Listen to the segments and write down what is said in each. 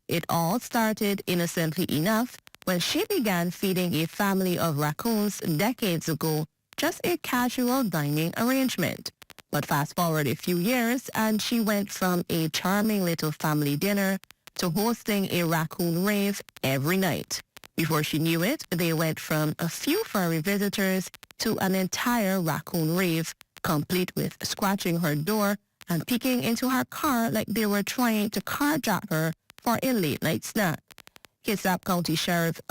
It all started innocently enough when she began feeding a family of raccoons decades ago, just a casual dining arrangement. But fast forward a few years and she went from a charming little family dinner to hosting a Raccoon Rave every night. Before she knew it, they went from a few furry visitors to an entire Raccoon Rave, complete with scratching her door and peeking into her car like they were trying to carjack her for a late-night snack. Kitsap County Sheriff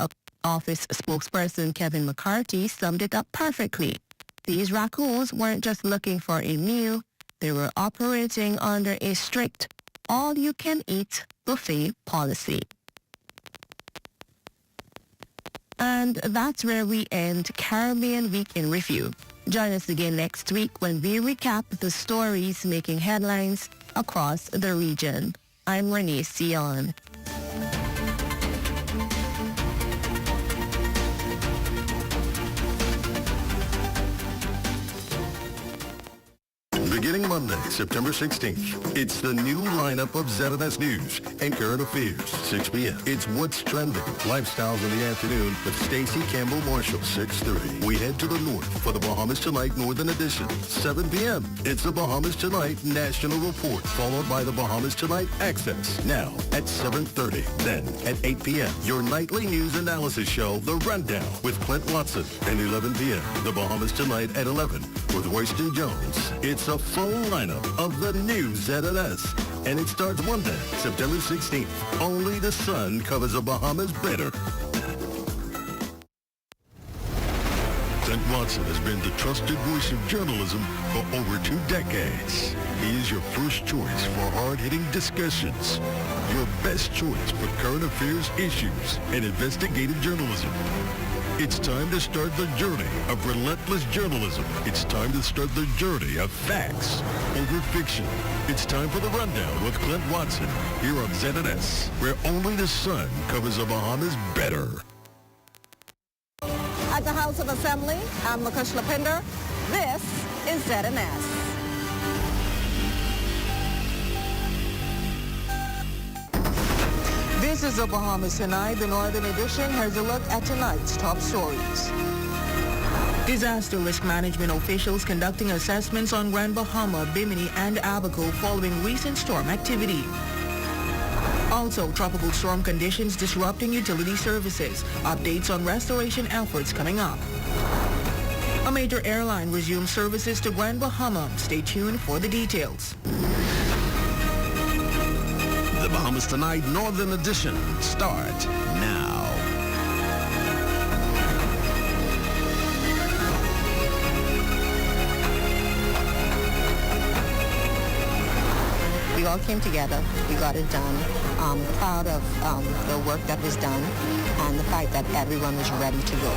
Office spokesperson Kevin McCarthy summed it up perfectly. These raccoons weren't just looking for a meal, they were operating under a strict all-you-can-eat buffet policy. And that's where we end Caribbean Week in Review. Join us again next week when we recap the stories making headlines across the region. I'm Renee Sion. Beginning Monday, September 16th, it's the new lineup of ZNS News and Current Affairs, 6 p.m. It's What's Trending, Lifestyles in the Afternoon with Stacey Campbell-Marshall, 6:30. We head to the north for the Bahamas Tonight Northern Edition, 7 p.m. It's the Bahamas Tonight National Report, followed by the Bahamas Tonight Access, now at 7:30. Then, at 8 p.m., your nightly news analysis show, The Rundown, with Clint Watson, and 11 p.m., the Bahamas Tonight at 11 with Royston Jones. It's a full lineup of the new ZNS, and it starts Monday, September 16th. Only the sun covers the Bahamas better. Clint Watson has been the trusted voice of journalism for over 2 decades. He is your first choice for hard-hitting discussions, your best choice for current affairs issues and investigative journalism. It's time to start the journey of relentless journalism. It's time to start the journey of facts over fiction. It's time for The Rundown with Clint Watson here on ZNS, where only the sun covers the Bahamas better. At the House of Assembly, I'm Lakush Lapinder. This is ZNS. This is the Bahamas Tonight, the Northern Edition. Here's a look at tonight's top stories. Disaster risk management officials conducting assessments on Grand Bahama, Bimini, and Abaco following recent storm activity. Also, tropical storm conditions disrupting utility services. Updates on restoration efforts coming up. A major airline resumes services to Grand Bahama. Stay tuned for the details. The Bahamas Tonight Northern Edition start now. We all came together. We got it done. Proud of the work that was done and the fact that everyone was ready to go.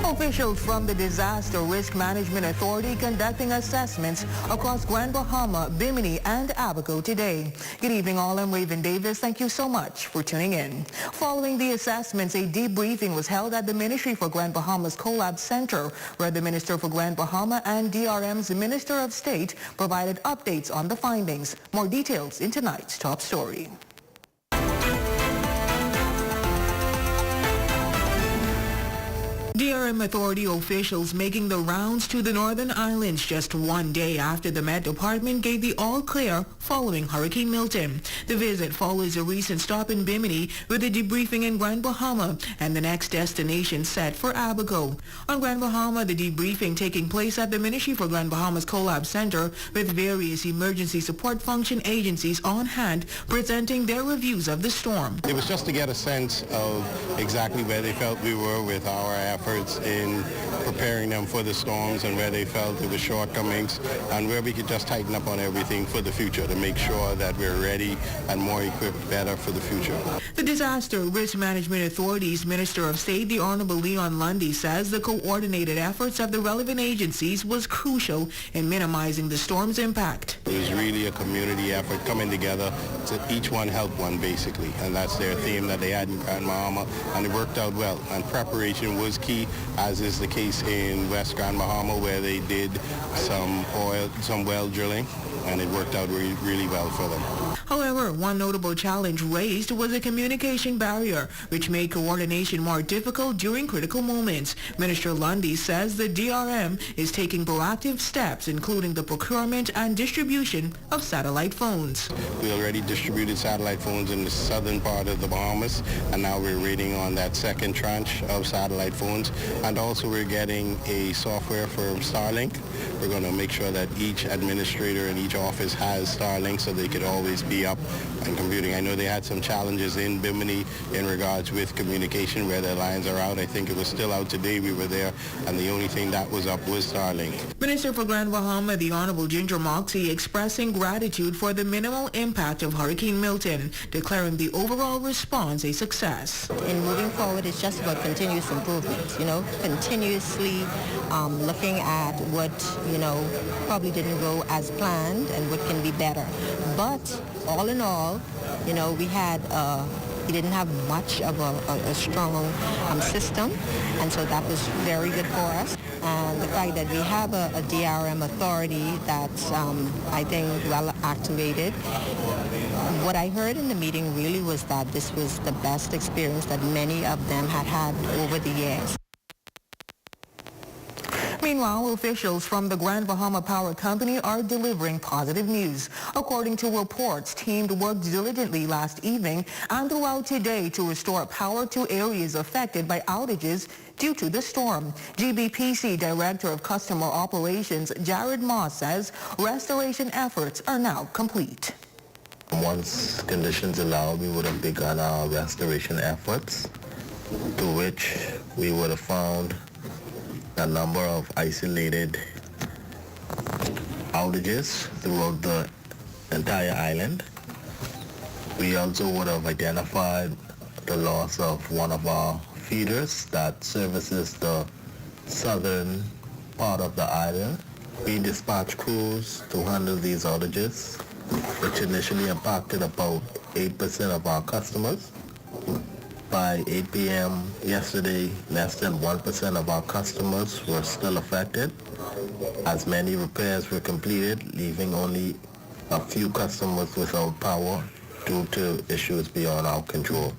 Officials from the Disaster Risk Management Authority conducting assessments across Grand Bahama, Bimini, and Abaco today. Good evening, all. I'm Raven Davis. Thank you so much for tuning in. Following the assessments, a debriefing was held at the Ministry for Grand Bahama's Collab Center, where the Minister for Grand Bahama and DRM's Minister of State provided updates on the findings. More details in tonight's top story. DRM Authority officials making the rounds to the Northern Islands just one day after the Met Department gave the all-clear following Hurricane Milton. The visit follows a recent stop in Bimini with a debriefing in Grand Bahama and the next destination set for Abaco. On Grand Bahama, the debriefing taking place at the Ministry for Grand Bahama's Collab Center with various emergency support function agencies on hand presenting their reviews of the storm. It was just to get a sense of exactly where they felt we were with our efforts in preparing them for the storms and where they felt there were shortcomings and where we could just tighten up on everything for the future to make sure that we're ready and more equipped better for the future. The Disaster Risk Management Authority's Minister of State, the Honorable Leon Lundy, says the coordinated efforts of the relevant agencies was crucial in minimizing the storm's impact. It was really a community effort coming together to each one help one, basically, and that's their theme that they had in Grand Bahama, and it worked out well. And preparation was key, as is the case in West Grand Bahama, where they did some well drilling and it worked out really well for them. However, one notable challenge raised was a communication barrier, which made coordination more difficult during critical moments. Minister Lundy says the DRM is taking proactive steps, including the procurement and distribution of satellite phones. We already distributed satellite phones in the southern part of the Bahamas, and now we're waiting on that second tranche of satellite phones. And also we're getting a software for Starlink. We're going to make sure that each administrator in each office has Starlink so they could always be up and computing. I know they had some challenges in Bimini in regards with communication where their lines are out. I think it was still out today. We were there, and the only thing that was up was Starlink. Minister for Grand Bahama, the Honorable Ginger Moxie, expressing gratitude for the minimal impact of Hurricane Milton, declaring the overall response a success. In moving forward, it's just about continuous improvement, continuously looking at what, probably didn't go as planned and what can be better. But all in all, we didn't have much of a strong system, and so that was very good for us. And the fact that we have a DRM authority that's, I think, well activated. What I heard in the meeting really was that this was the best experience that many of them had over the years. Meanwhile, officials from the Grand Bahama Power Company are delivering positive news. According to reports, teams worked diligently last evening and throughout today to restore power to areas affected by outages due to the storm. GBPC Director of Customer Operations Jared Moss says restoration efforts are now complete. Once conditions allow, we would have begun our restoration efforts, to which we would have found a number of isolated outages throughout the entire island. We also would have identified the loss of one of our feeders that services the southern part of the island. We dispatched crews to handle these outages, which initially impacted about 8% of our customers. By 8 p.m. yesterday, less than 1% of our customers were still affected, as many repairs were completed, leaving only a few customers without power due to issues beyond our control.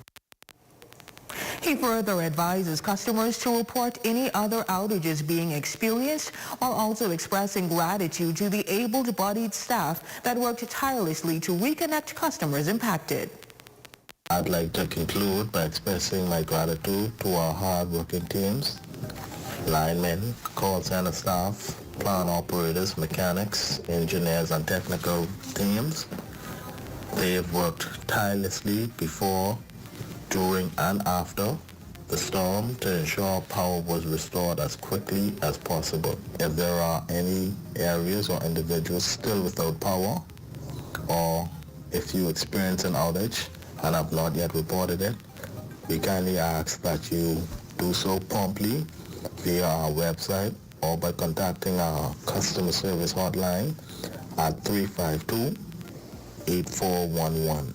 He further advises customers to report any other outages being experienced, while also expressing gratitude to the able-bodied staff that worked tirelessly to reconnect customers impacted. I'd like to conclude by expressing my gratitude to our hard-working teams, linemen, call center staff, plant operators, mechanics, engineers, and technical teams. They have worked tirelessly before, during, and after the storm to ensure power was restored as quickly as possible. If there are any areas or individuals still without power, or if you experience an outage and have not yet reported it, we kindly ask that you do so promptly via our website or by contacting our customer service hotline at 352-8411.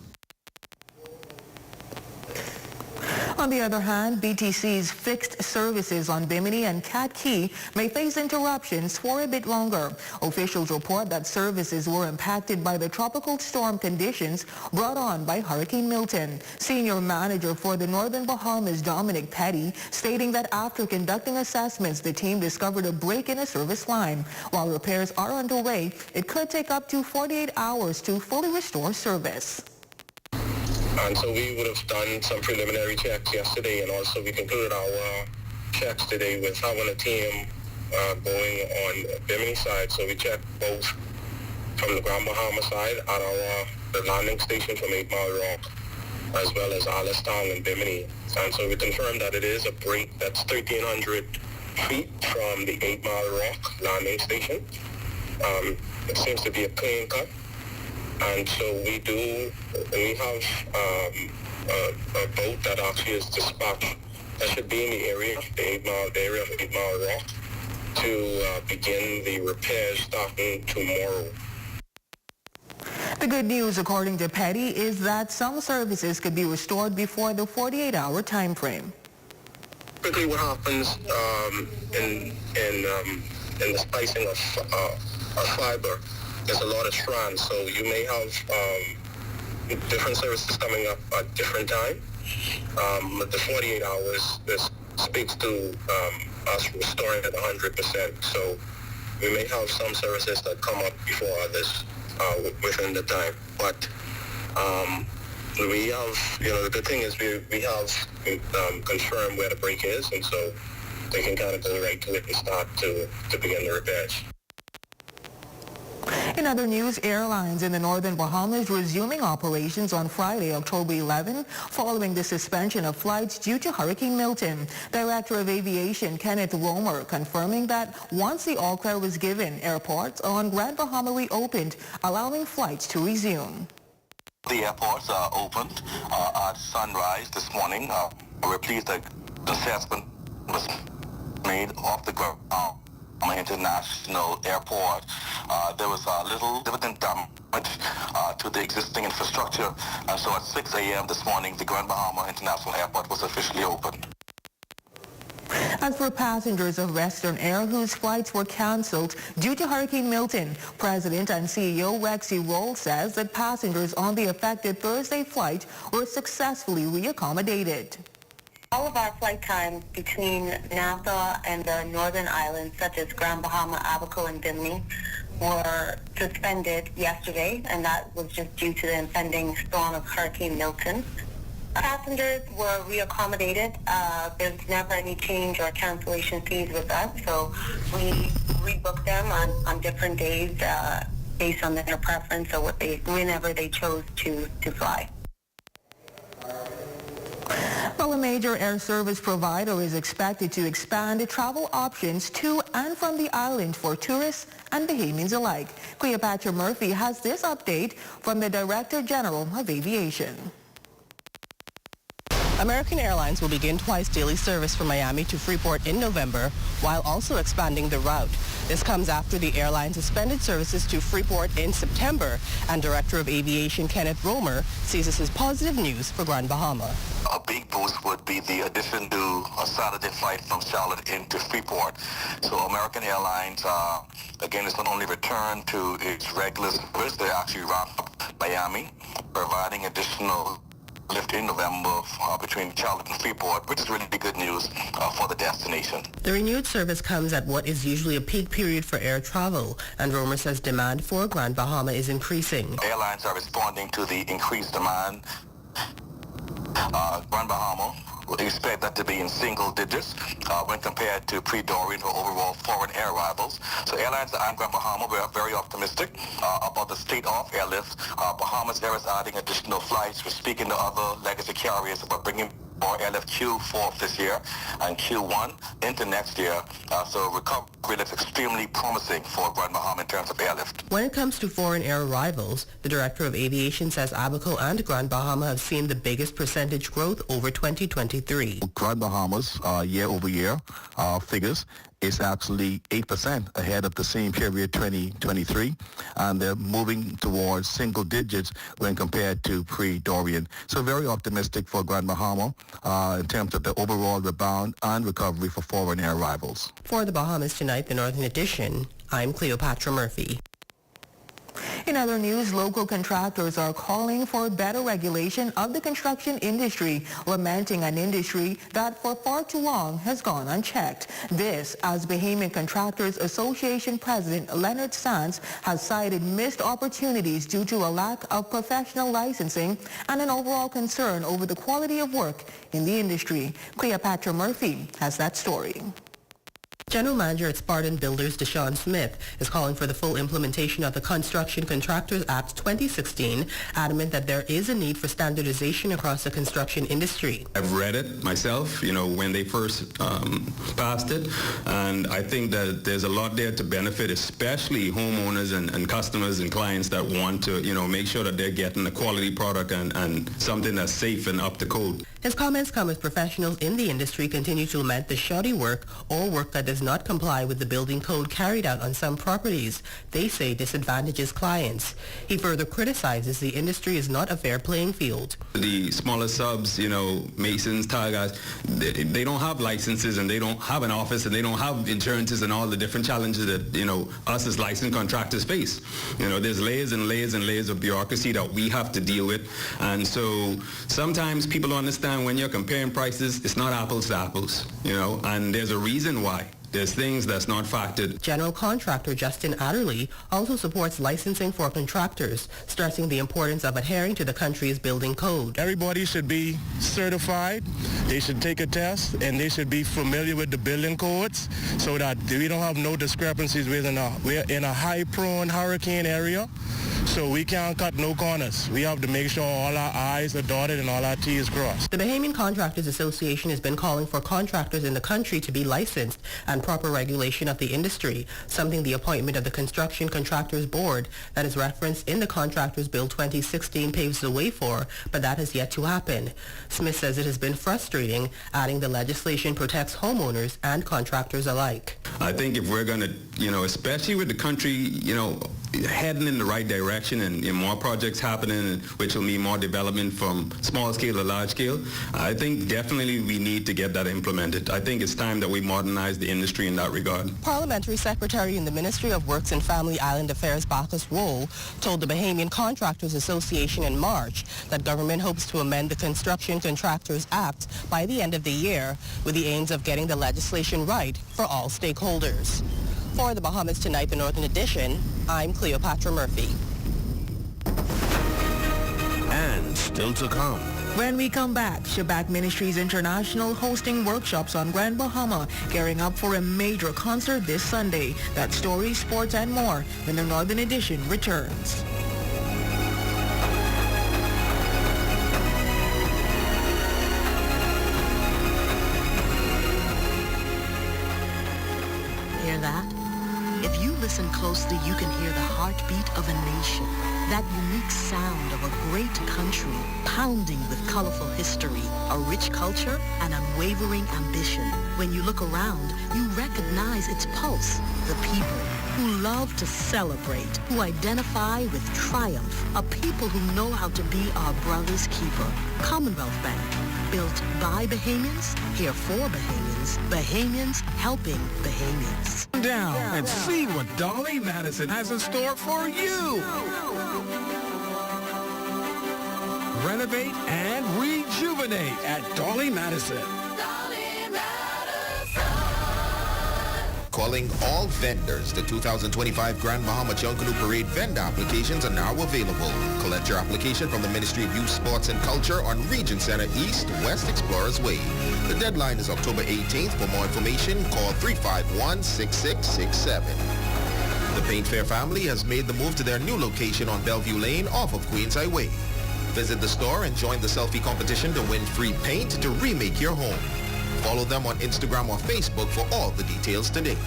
On the other hand, BTC's fixed services on Bimini and Cat Key may face interruptions for a bit longer. Officials report that services were impacted by the tropical storm conditions brought on by Hurricane Milton. Senior Manager for the Northern Bahamas, Dominic Petty, stating that after conducting assessments, the team discovered a break in a service line. While repairs are underway, it could take up to 48 hours to fully restore service. And so we would have done some preliminary checks yesterday, and also we concluded our checks today with having a team going on Bimini side. So we checked both from the Grand Bahama side at the landing station from 8 Mile Rock, as well as Alice Town and Bimini. And so we confirmed that it is a break that's 1,300 feet from the 8 Mile Rock landing station. It seems to be a clean cut. And so we have a boat that actually is dispatched that should be in the area, the area of 8 Mile Rock, to begin the repairs starting tomorrow. The good news, according to Petty, is that some services could be restored before the 48-hour time frame. Quickly, what happens in the splicing of fiber, there's a lot of strands, so you may have different services coming up at different time. The 48 hours, this speaks to us restoring at 100%. So we may have some services that come up before others within the time. But we have, the good thing is we have confirmed where the break is, and so they can kind of go right to it and start to begin the repairs. In other news, airlines in the northern Bahamas resuming operations on Friday, October 11, following the suspension of flights due to Hurricane Milton. Director of Aviation Kenneth Romer confirming that once the all-clear was given, airports on Grand Bahama reopened, allowing flights to resume. The airports are opened at sunrise this morning. We're pleased that the assessment was made off the ground. International Airport. There was a little dividend damage to the existing infrastructure, and so at 6 a.m. this morning, the Grand Bahama International Airport was officially open. As for passengers of Western Air whose flights were canceled due to Hurricane Milton, President and CEO Rexy Roll says that passengers on the affected Thursday flight were successfully reaccommodated. All of our flight times between Nassau and the northern islands, such as Grand Bahama, Abaco, and Bimini, were suspended yesterday, and that was just due to the impending storm of Hurricane Milton. Passengers were reaccommodated. There's never any change or cancellation fees with us, so we rebook them on different days based on their preference or whenever they chose to fly. Well, a major air service provider is expected to expand travel options to and from the island for tourists and Bahamians alike. Cleopatra Murphy has this update from the Director General of Aviation. American Airlines will begin twice daily service from Miami to Freeport in November, while also expanding the route. This comes after the airline suspended services to Freeport in September, and Director of Aviation Kenneth Romer sees this as positive news for Grand Bahama. A big boost would be the addition to a Saturday flight from Charlotte into Freeport. So American Airlines, again, is not only return to its regular service, they actually ramp up Miami, providing additional lift in November between Charlotte and Freeport, which is really good news for the destination. The renewed service comes at what is usually a peak period for air travel, and Romer says demand for Grand Bahama is increasing. Airlines are responding to the increased demand. Grand Bahama, we expect that to be in single digits when compared to pre-Dorian or overall foreign air arrivals. So airlines and Grand Bahama, we are very optimistic about the state of airlift. Bahamas Air is adding additional flights. We're speaking to other legacy carriers about bringing more airlift Q4 this year and Q1 into next year. So recovery looks extremely promising for Grand Bahama in terms of airlift. When it comes to foreign air arrivals, the Director of Aviation says Abaco and Grand Bahama have seen the biggest percentage growth over 2023. Grand Bahamas year-over-year figures is actually 8% ahead of the same period 2023, and they're moving towards single digits when compared to pre-Dorian. So very optimistic for Grand Bahama in terms of the overall rebound and recovery for foreign air arrivals. For the Bahamas Tonight, the Northern Edition, I'm Cleopatra Murphy. In other news, local contractors are calling for better regulation of the construction industry, lamenting an industry that for far too long has gone unchecked. This, as Bahamian Contractors Association President Leonard Sands has cited missed opportunities due to a lack of professional licensing and an overall concern over the quality of work in the industry. Cleopatra Murphy has that story. General Manager at Spartan Builders, Deshaun Smith, is calling for the full implementation of the Construction Contractors Act 2016, adamant that there is a need for standardization across the construction industry. I've read it myself, when they first passed it, and I think that there's a lot there to benefit, especially homeowners and customers and clients that want to, make sure that they're getting a quality product and something that's safe and up to code. His comments come as professionals in the industry continue to lament the shoddy work or work that does not comply with the building code carried out on some properties. They say disadvantages clients. He further criticizes the industry is not a fair playing field. The smaller subs, masons, tile guys, they don't have licenses and they don't have an office and they don't have insurances and all the different challenges that, us as licensed contractors face. There's layers and layers and layers of bureaucracy that we have to deal with. And so sometimes people don't understand when you're comparing prices, it's not apples to apples, and there's a reason why. There's things that's not factored. General contractor Justin Adderley also supports licensing for contractors, stressing the importance of adhering to the country's building code. Everybody should be certified. They should take a test, and they should be familiar with the building codes so that we don't have no discrepancies. We're in a high-prone hurricane area, so we can't cut no corners. We have to make sure all our I's are dotted and all our T's crossed. The Bahamian Contractors Association has been calling for contractors in the country to be licensed and proper regulation of the industry, something the appointment of the Construction Contractors Board that is referenced in the Contractors Bill 2016 paves the way for, but that has yet to happen. Smith says it has been frustrating, adding the legislation protects homeowners and contractors alike. I think if we're going to, especially with the country, heading in the right direction and more projects happening, which will mean more development from small scale to large scale, I think definitely we need to get that implemented. I think it's time that we modernize the industry in that regard. Parliamentary Secretary in the Ministry of Works and Family Island Affairs, Bacchus Roll, told the Bahamian Contractors Association in March that government hopes to amend the Construction Contractors Act by the end of the year with the aims of getting the legislation right for all stakeholders. For the Bahamas Tonight, the Northern Edition, I'm Cleopatra Murphy. And still to come. When we come back, Shabak Ministries International hosting workshops on Grand Bahama, gearing up for a major concert this Sunday. That story, sports, and more when the Northern Edition returns. Hear that? If you listen closely, you can hear the heartbeat of a nation. That unique sound of a great country, pounding with colorful history, a rich culture, and unwavering ambition. When you look around, you recognize its pulse. The people who love to celebrate, who identify with triumph, a people who know how to be our brother's keeper. Commonwealth Bank, built by Bahamians, here for Bahamians, Bahamians helping Bahamians. Down and see what Dolly Madison has in store for you. Renovate and rejuvenate at Dolly Madison. Calling all vendors. The 2025 Grand Bahama Junk Canoe Parade vendor applications are now available. Collect your application from the Ministry of Youth, Sports and Culture on Region Center East, West Explorers Way. The deadline is October 18th. For more information, call 351-6667. The Paint Fair family has made the move to their new location on Bellevue Lane off of Queens Highway. Visit the store and join the selfie competition to win free paint to remake your home. Follow them on Instagram or Facebook for all the details today.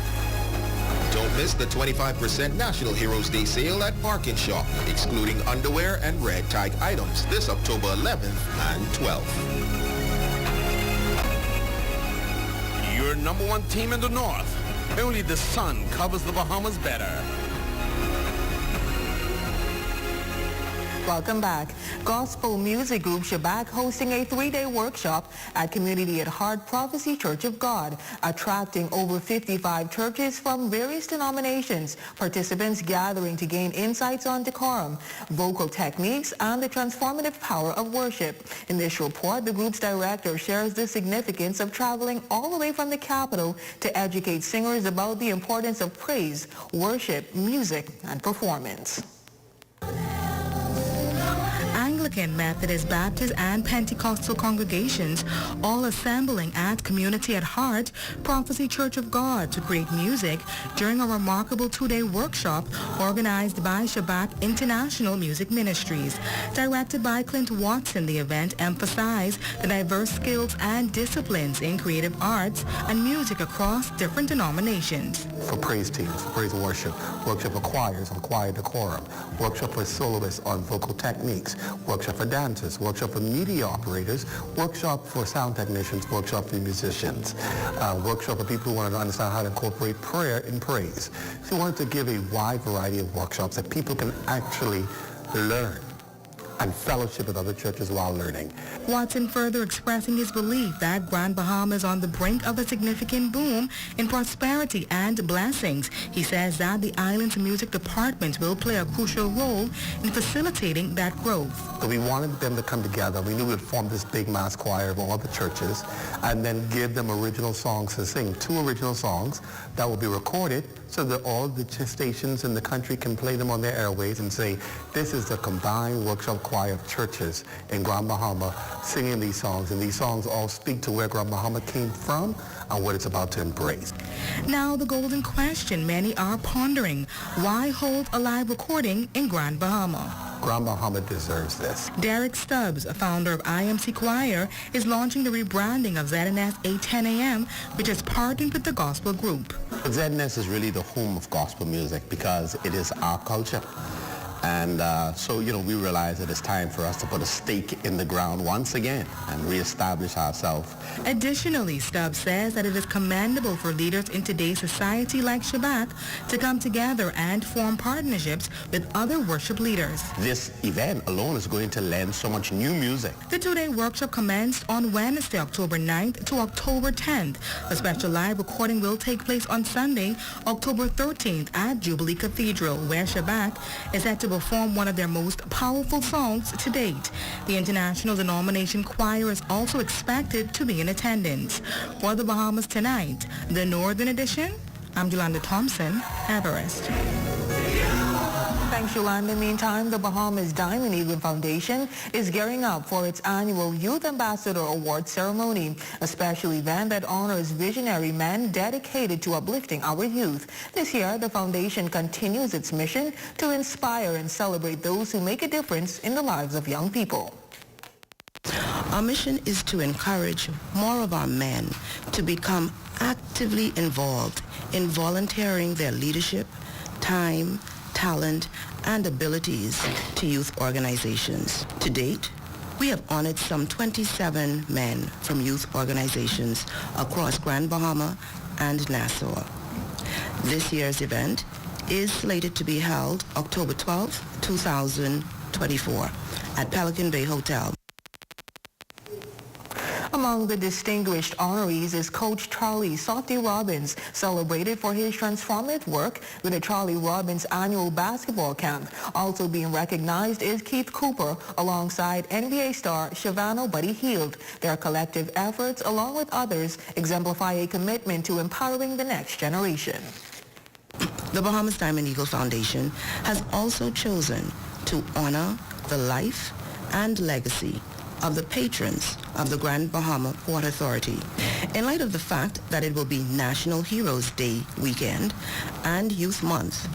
Don't miss the 25% National Heroes Day sale at Park & Shop, excluding underwear and red tag items this October 11th and 12th. Your number one team in the North. Only the sun covers the Bahamas better. Welcome back. Gospel music group Shabak hosting a 3-day workshop at Community at Heart Prophecy Church of God, attracting over 55 churches from various denominations, participants gathering to gain insights on decorum, vocal techniques, and the transformative power of worship. In this report, the group's director shares the significance of traveling all the way from the capital to educate singers about the importance of praise, worship, music, and performance. Anglican, Methodist, Baptist, and Pentecostal congregations all assembling at Community at Heart Prophecy Church of God to create music during a remarkable 2-day workshop organized by Shabak International Music Ministries. Directed by Clint Watson, the event emphasized the diverse skills and disciplines in creative arts and music across different denominations. For praise teams, praise and worship, workshop for choirs on choir decorum, workshop for soloists on vocal techniques, workshop workshop for dancers, workshop for media operators, workshop for sound technicians, workshop for musicians, workshop for people who want to understand how to incorporate prayer in praise. So we wanted to give a wide variety of workshops that people can actually learn and fellowship with other churches while learning. Watson further expressing his belief that Grand Bahama is on the brink of a significant boom in prosperity and blessings. He says that the island's music department will play a crucial role in facilitating that growth. So we wanted them to come together. We knew we'd form this big mass choir of all the churches and then give them original songs to sing, 2 original songs that will be recorded so that all the stations in the country can play them on their airways and say, this is the combined workshop choir of churches in Grand Bahama singing these songs, and these songs all speak to where Grand Bahama came from and what it's about to embrace. Now the golden question many are pondering: why hold a live recording in Grand Bahama? Grand Bahama deserves this. Derek Stubbs, a founder of IMC Choir, is launching the rebranding of ZNS 810 AM, which has partnered with the gospel group. ZNS is really the home of gospel music because it is our culture. And so, we realize that it's time for us to put a stake in the ground once again and reestablish ourselves. Additionally, Stubbs says that it is commendable for leaders in today's society like Shabbat to come together and form partnerships with other worship leaders. This event alone is going to lend so much new music. The 2-day workshop commenced on Wednesday, October 9th to October 10th. A special live recording will take place on Sunday, October 13th at Jubilee Cathedral, where Shabbat is set to perform one of their most powerful songs to date. The International Denomination Choir is also expected to be in attendance. For the Bahamas Tonight, the Northern Edition, I'm Yolanda Thompson, Everest. Thanks, Yolanda. Meantime, the Bahamas Diamond Eagle Foundation is gearing up for its annual Youth Ambassador Award ceremony, a special event that honors visionary men dedicated to uplifting our youth. This year, the foundation continues its mission to inspire and celebrate those who make a difference in the lives of young people. Our mission is to encourage more of our men to become actively involved in volunteering their leadership, time, talent, and abilities to youth organizations. To date, we have honored some 27 men from youth organizations across Grand Bahama and Nassau. This year's event is slated to be held October 12, 2024 at Pelican Bay Hotel. Among the distinguished honorees is Coach Charlie Softy Robbins, celebrated for his transformative work with the Charlie Robbins annual basketball camp. Also being recognized is Keith Cooper alongside NBA star Shavano Buddy Hield. Their collective efforts, along with others, exemplify a commitment to empowering the next generation. The Bahamas Diamond Eagle Foundation has also chosen to honor the life and legacy of the patrons of the Grand Bahama Port Authority. In light of the fact that it will be National Heroes Day weekend and Youth Month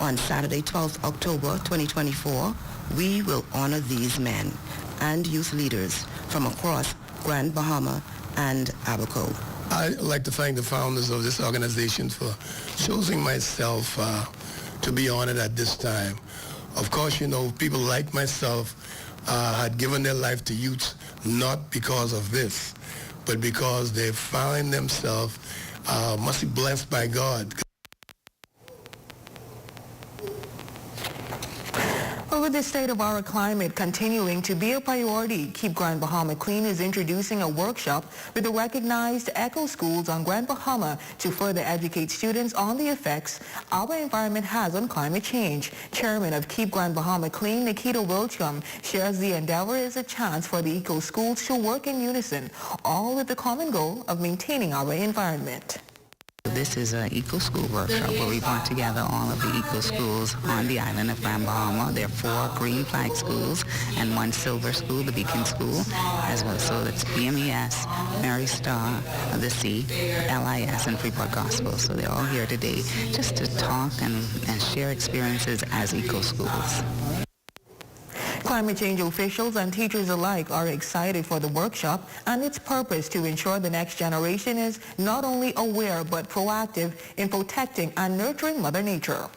on Saturday, 12th October 2024, we will honor these men and youth leaders from across Grand Bahama and Abaco. I'd like to thank the founders of this organization for choosing myself to be honored at this time. Of course, people like myself had given their life to youth not because of this, but because they find themselves must be blessed by God. With the state of our climate continuing to be a priority, Keep Grand Bahama Clean is introducing a workshop with the recognized eco schools on Grand Bahama to further educate students on the effects our environment has on climate change. Chairman of Keep Grand Bahama Clean, Nikita Wilchum, shares the endeavor is a chance for the eco schools to work in unison, all with the common goal of maintaining our environment. This is an eco-school workshop where we brought together all of the eco-schools on the island of Grand Bahama. There are 4 green flag schools and 1 silver school, the Beacon School, as well. So it's BMES, Mary Star, the Sea, LIS, and Freeport Gospel. So they're all here today just to talk and share experiences as eco-schools. Climate change officials and teachers alike are excited for the workshop and its purpose to ensure the next generation is not only aware but proactive in protecting and nurturing Mother Nature.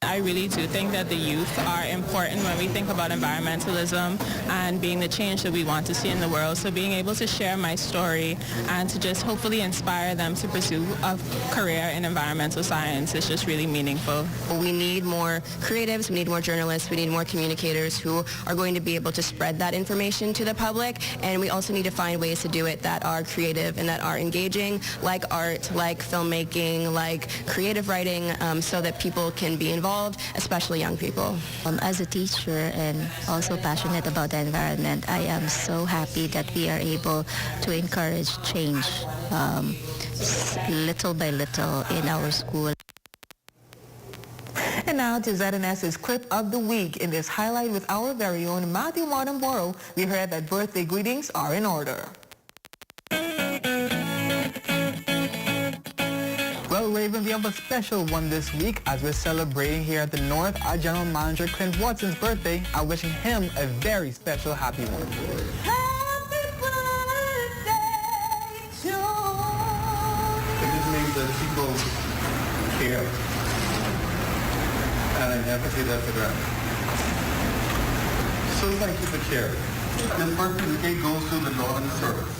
I really do think that the youth are important when we think about environmentalism and being the change that we want to see in the world. So being able to share my story and to just hopefully inspire them to pursue a career in environmental science is just really meaningful. We need more creatives, we need more journalists, we need more communicators who are going to be able to spread that information to the public, and we also need to find ways to do it that are creative and that are engaging, like art, like filmmaking, like creative writing, so that people can be involved, especially young people. As a teacher and also passionate about the environment, I am so happy that we are able to encourage change little by little in our school. And now to ZNS's Clip of the Week. In this highlight with our very own Matthew Martinborough, we heard that birthday greetings are in order. Well, Raven, we have a special one this week as we're celebrating here at the North our General Manager Clint Watson's birthday. I'm wishing him a very special happy one. Happy birthday to you. It just means that people care. And I never see that for granted. So thank you for caring. This birthday goes to the Northern Service.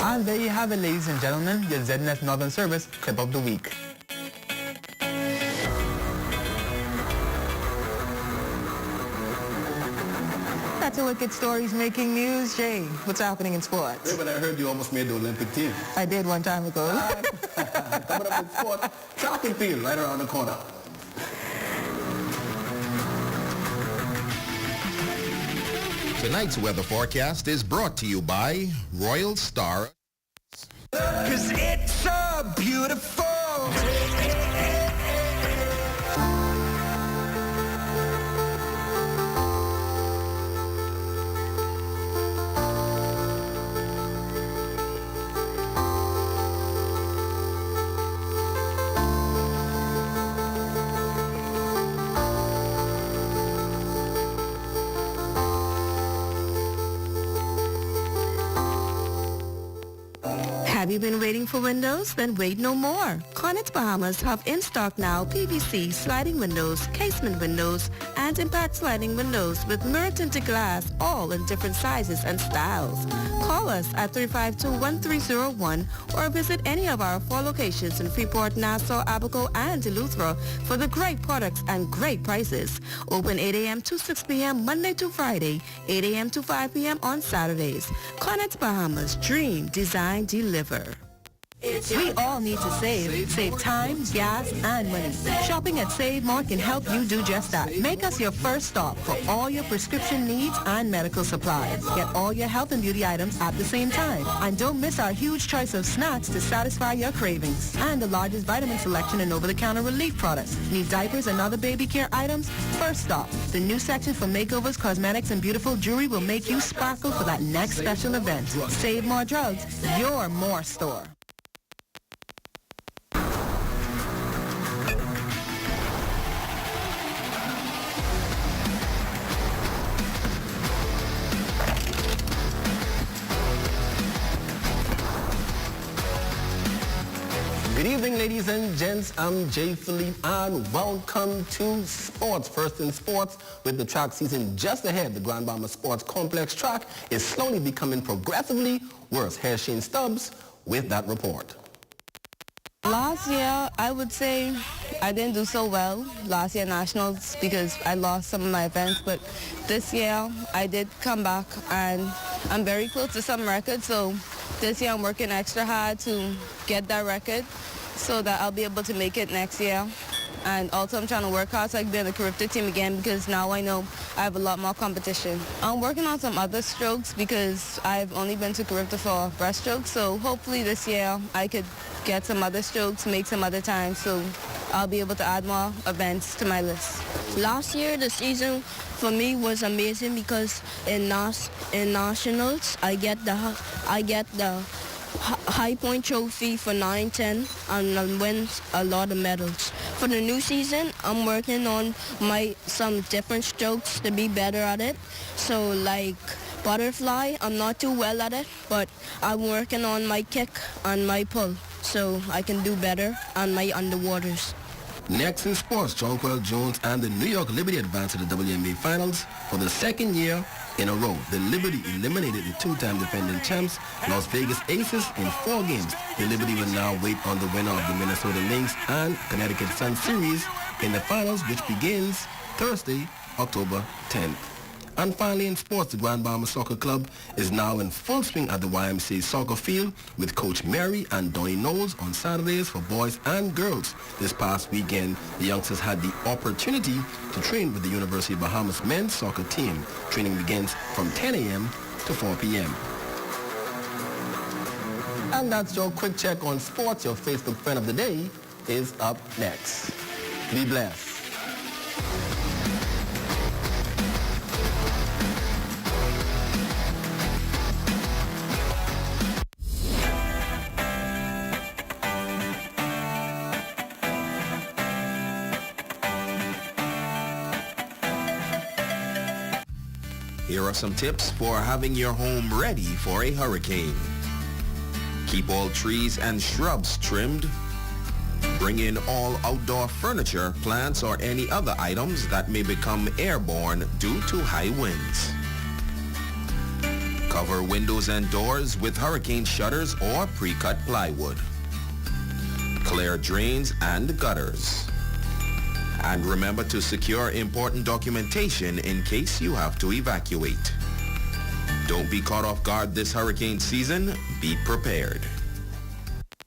And there you have it, ladies and gentlemen, your ZNS Northern Service Clip of the Week. That's a look at stories making news. Jay, what's happening in sports? Yeah, but I heard you almost made the Olympic team. I did one time ago. Coming up in sports, track and field right around the corner. Tonight's weather forecast is brought to you by Royal Star. 'Cause it's so beautiful. Have you been waiting for windows? Then wait no more. Caret Bahamas have in stock now PVC sliding windows, casement windows, and impact sliding windows with mirror tinted glass, all in different sizes and styles. Call us at 352-1301 or visit any of our 4 locations in Freeport, Nassau, Abaco, and Eleuthera for the great products and great prices. Open 8 a.m. to 6 p.m. Monday to Friday, 8 a.m. to 5 p.m. on Saturdays. Caret Bahamas, dream, design, deliver. We all need to save. Save time, gas, and money. Shopping at Save More can help you do just that. Make us your first stop for all your prescription needs and medical supplies. Get all your health and beauty items at the same time. And don't miss our huge choice of snacks to satisfy your cravings. And the largest vitamin selection and over-the-counter relief products. Need diapers and other baby care items? First stop. The new section for makeovers, cosmetics, and beautiful jewelry will make you sparkle for that next special event. Save More Drugs, your more store. Good evening, ladies and gents. I'm Jay Philippe, and welcome to Sports. First in sports, with the track season just ahead, the Grand Bahama Sports Complex track is slowly becoming progressively worse. Here's Shane Stubbs with that report. Last year, I would say I didn't do so well last year Nationals because I lost some of my events, but this year I did come back and I'm very close to some records, so this year I'm working extra hard to get that record so that I'll be able to make it next year. And also I'm trying to work hard so I can be on the Caribbean team again because now I know I have a lot more competition. I'm working on some other strokes because I've only been to Caribbean for breaststroke, so hopefully this year I could get some other strokes, make some other time, so I'll be able to add more events to my list. Last year, the season for me was amazing because in nationals, I get the high point trophy for 9-10 and I win a lot of medals. For the new season, I'm working on some different strokes to be better at it. So like butterfly, I'm not too well at it, but I'm working on my kick and my pull so I can do better on my underwaters. Next in sports, Jonquil Jones and the New York Liberty advance to the WNBA Finals for the second year in a row. The Liberty eliminated the two-time defending champs, Las Vegas Aces, in 4 games. The Liberty will now wait on the winner of the Minnesota Lynx and Connecticut Sun series in the finals, which begins Thursday, October 10th. And finally in sports, the Grand Bahamas Soccer Club is now in full swing at the YMCA soccer field with Coach Mary and Donnie Knowles on Saturdays for boys and girls. This past weekend, the youngsters had the opportunity to train with the University of Bahamas men's soccer team. Training begins from 10 a.m. to 4 p.m. And that's your quick check on sports. Your Facebook friend of the day is up next. Be blessed. Here are some tips for having your home ready for a hurricane. Keep all trees and shrubs trimmed. Bring in all outdoor furniture, plants, or any other items that may become airborne due to high winds. Cover windows and doors with hurricane shutters or pre-cut plywood. Clear drains and gutters. And remember to secure important documentation in case you have to evacuate. Don't be caught off guard this hurricane season. Be prepared.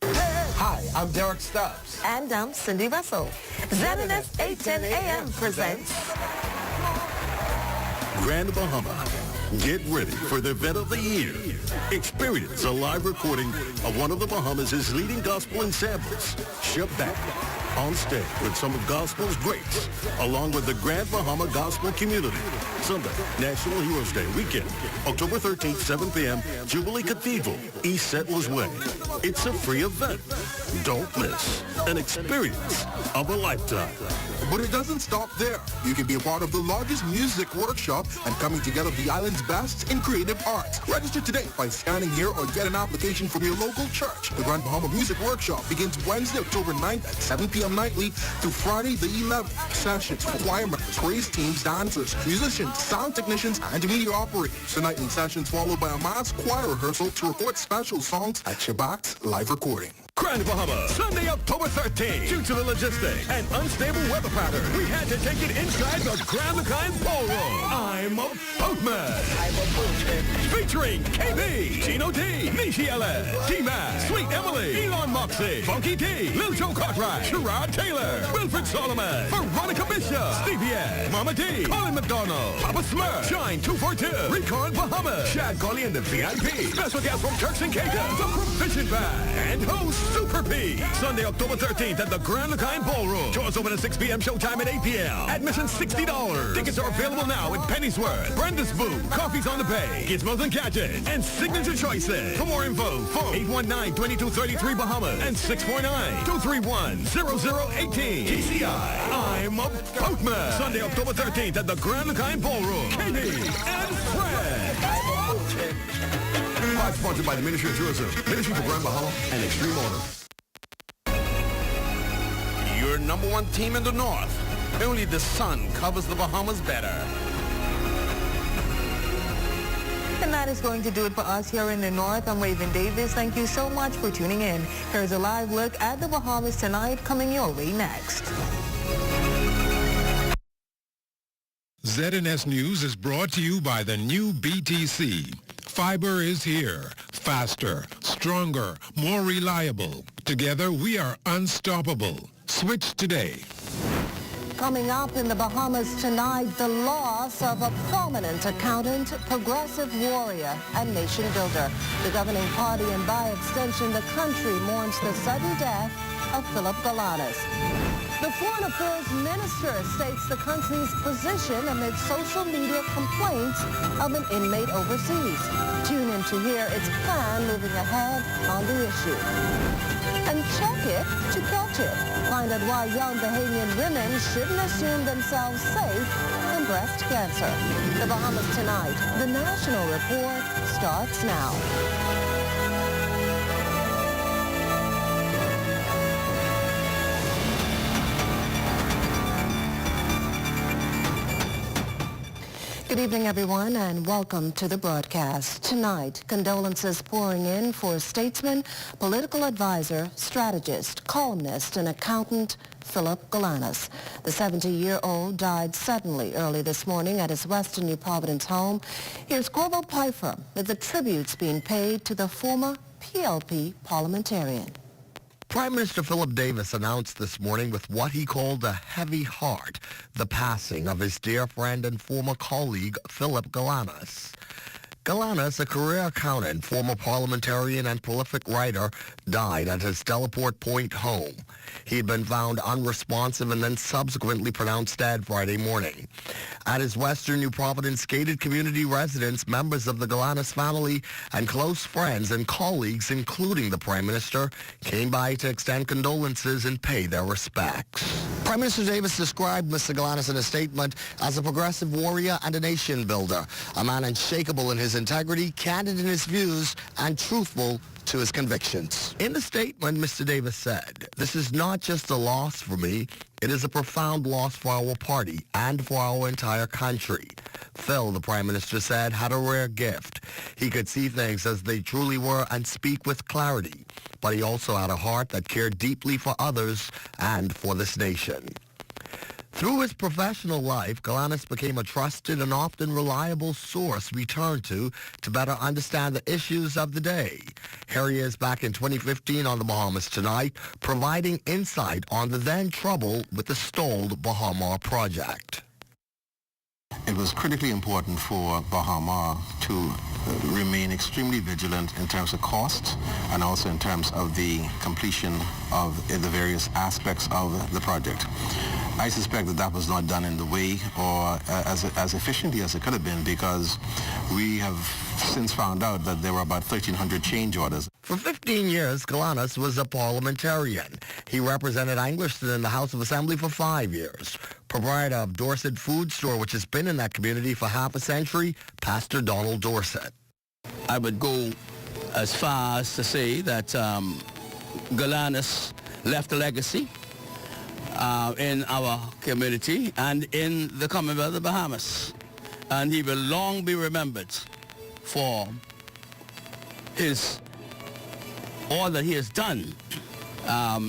Hi, I'm Derek Stubbs. And I'm Cindy Russell. ZNS 810 AM presents Grand Bahama. Get ready for the event of the year. Experience a live recording of one of the Bahamas' leading gospel ensembles, Shabbat, on stage with some of gospel's greats, along with the Grand Bahama gospel community. Sunday, National Heroes Day weekend, October 13th, 7 p.m., Jubilee Cathedral, East Settlers Way. It's a free event. Don't miss an experience of a lifetime. But it doesn't stop there. You can be a part of the largest music workshop and coming together of the island's best in creative arts. Register today by scanning here or get an application from your local church. The Grand Bahama Music Workshop begins Wednesday, October 9th at 7 p.m. nightly through Friday the 11th. Sessions for choir members, praise teams, dancers, musicians, sound technicians, and media operators. The nightly sessions followed by a mass choir rehearsal to record special songs at Shabbat's live recording. Grand Bahama, Sunday, October 13th. Due to the logistics and unstable weather pattern, we had to take it inside the Grand Lacan Ballroom. I'm a boatman. Featuring KB, Gino D, Nishi Ellis, T-Mac, Sweet Emily, Elon Moxie, Funky D, Lil Joe Cartwright, Sherrod Taylor, Wilfred Solomon, Veronica Bishop, Stevie S, Mama D, Colin McDonald, Papa Smurf, Shine 242, Recon Bahamas, Shad Golly and the VIP. Special guest from Turks and Caicos, the Provision Band, and host Super P. Sunday, October 13th at the Grand Lacan Ballroom. Doors open at 6 p.m. Showtime at 8 p.m. Admission $60. Tickets are available now at Pennyworth, Brenda's Booth, Coffees on the Bay, Gizmos and Gadgets, and Signature Choices. For more info, phone 819-2233 Bahamas and 649-231-0018. TCI, I'm a boatman. Sunday, October 13th at the Grand Lacan Ballroom. KB and Fred. Sponsored by the Ministry of Tourism, Ministry for Grand Bahama, and Extreme Order. Your number one team in the north. Only the sun covers the Bahamas better. And that is going to do it for us here in the north. I'm Raven Davis. Thank you so much for tuning in. Here's a live look at the Bahamas Tonight coming your way next. ZNS News is brought to you by the new BTC. Fiber is here. Faster, stronger, more reliable. Together, we are unstoppable. Switch today. Coming up in the Bahamas tonight, the loss of a prominent accountant, progressive warrior, and nation builder. The governing party and by extension the country mourns the sudden death of Philip Galanis. The Foreign Affairs Minister states the country's position amid social media complaints of an inmate overseas. Tune in to hear its plan moving ahead on the issue. And check it to catch it. Find out why young Bahamian women shouldn't assume themselves safe from breast cancer. The Bahamas Tonight, the National Report, starts now. Good evening, everyone, and welcome to the broadcast. Tonight, condolences pouring in for statesman, political advisor, strategist, columnist, and accountant Philip Galanis. The 70-year-old died suddenly early this morning at his Western New Providence home. Here's Corval Pfeiffer with the tributes being paid to the former PLP parliamentarian. Prime Minister Philip Davis announced this morning with what he called a heavy heart the passing of his dear friend and former colleague, Philip Galanis. Galanis, a career accountant, former parliamentarian, and prolific writer, died at his Delaport Point home. He had been found unresponsive and then subsequently pronounced dead Friday morning. At his Western New Providence gated community residence, members of the Galanis family and close friends and colleagues, including the Prime Minister, came by to extend condolences and pay their respects. Prime Minister Davis described Mr. Galanis in a statement as a progressive warrior and a nation builder, a man unshakable in his integrity, candid in his views, and truthful to his convictions. In the statement, Mr. Davis said, "This is not just a loss for me, it is a profound loss for our party and for our entire country." Phil, the Prime Minister said, had a rare gift. He could see things as they truly were and speak with clarity, but he also had a heart that cared deeply for others and for this nation. Through his professional life, Galanis became a trusted and often reliable source returned to better understand the issues of the day. Here he is back in 2015 on the Bahamas Tonight, providing insight on the then trouble with the stalled Bahama project. It was critically important for Bahama to remain extremely vigilant in terms of cost and also in terms of the completion of the various aspects of the project. I suspect that that was not done in the way or as efficiently as it could have been, because we have since found out that there were about 1,300 change orders. For 15 years, Galanis was a parliamentarian. He represented Anglerston in the House of Assembly for 5 years. Proprietor of Dorset Food Store, which has been in that community for half a century, Pastor Donald Dorset. I would go as far as to say that Galanis left a legacy in our community and in the Commonwealth of the Bahamas. And he will long be remembered for all that he has done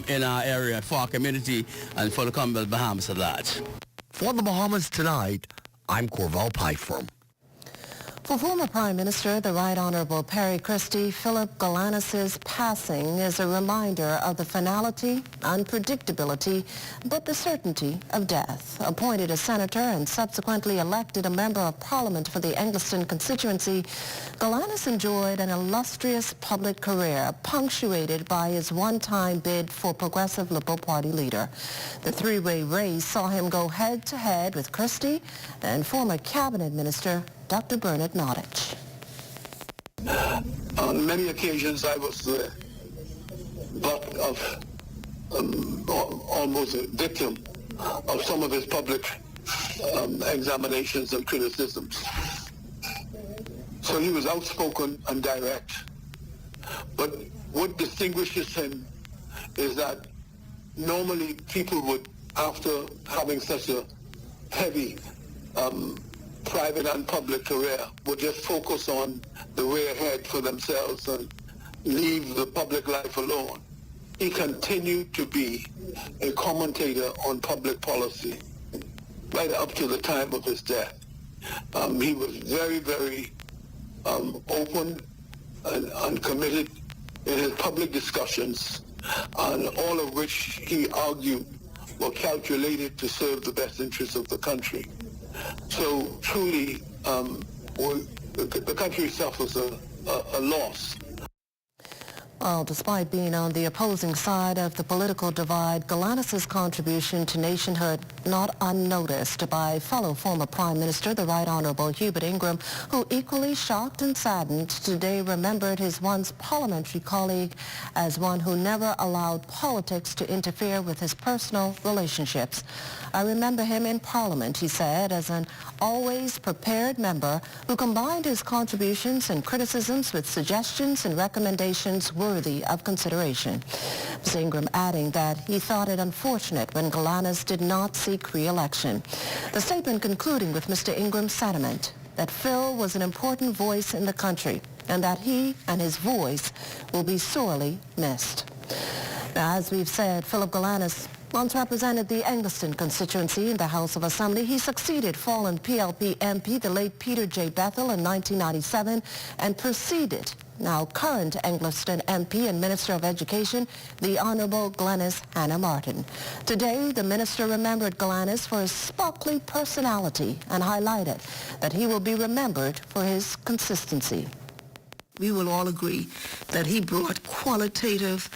in our area, for our community, and for the Commonwealth of the Bahamas at large. For the Bahamas Tonight, I'm Corval Pfeiffer. For former Prime Minister, the Right Honorable Perry Christie, Philip Galanis' passing is a reminder of the finality, unpredictability, but the certainty of death. Appointed a senator and subsequently elected a member of Parliament for the Anglerston constituency, Galanis enjoyed an illustrious public career punctuated by his one-time bid for Progressive Liberal Party leader. The three-way race saw him go head-to-head with Christie and former Cabinet Minister Dr. Bernard Nottage. On many occasions, I was the butt of almost a victim of some of his public examinations and criticisms. So he was outspoken and direct. But what distinguishes him is that normally people would, after having such a heavy private and public career, would just focus on the way ahead for themselves and leave the public life alone. He continued to be a commentator on public policy right up to the time of his death. He was very, very open and committed in his public discussions, and all of which he argued were calculated to serve the best interests of the country. So truly, the country suffers a loss. Well, despite being on the opposing side of the political divide, Galanis' contribution to nationhood not unnoticed by fellow former Prime Minister, the Right Honourable Hubert Ingraham, who equally shocked and saddened today remembered his once parliamentary colleague as one who never allowed politics to interfere with his personal relationships. I remember him in Parliament, he said, as an always prepared member who combined his contributions and criticisms with suggestions and recommendations worthy of consideration. Ms. Ingraham adding that he thought it unfortunate when Galanis did not see seek re-election. The statement concluding with Mr. Ingram's sentiment that Phil was an important voice in the country and that he and his voice will be sorely missed. Now, as we've said, Philip Galanis once represented the Engliston constituency in the House of Assembly. He succeeded fallen PLP MP, the late Peter J. Bethel, in 1997 and preceded now current Engliston MP and Minister of Education, the Honourable Glenys Hannah Martin. Today, the minister remembered Galanis for his sparkly personality and highlighted that he will be remembered for his consistency. We will all agree that he brought qualitative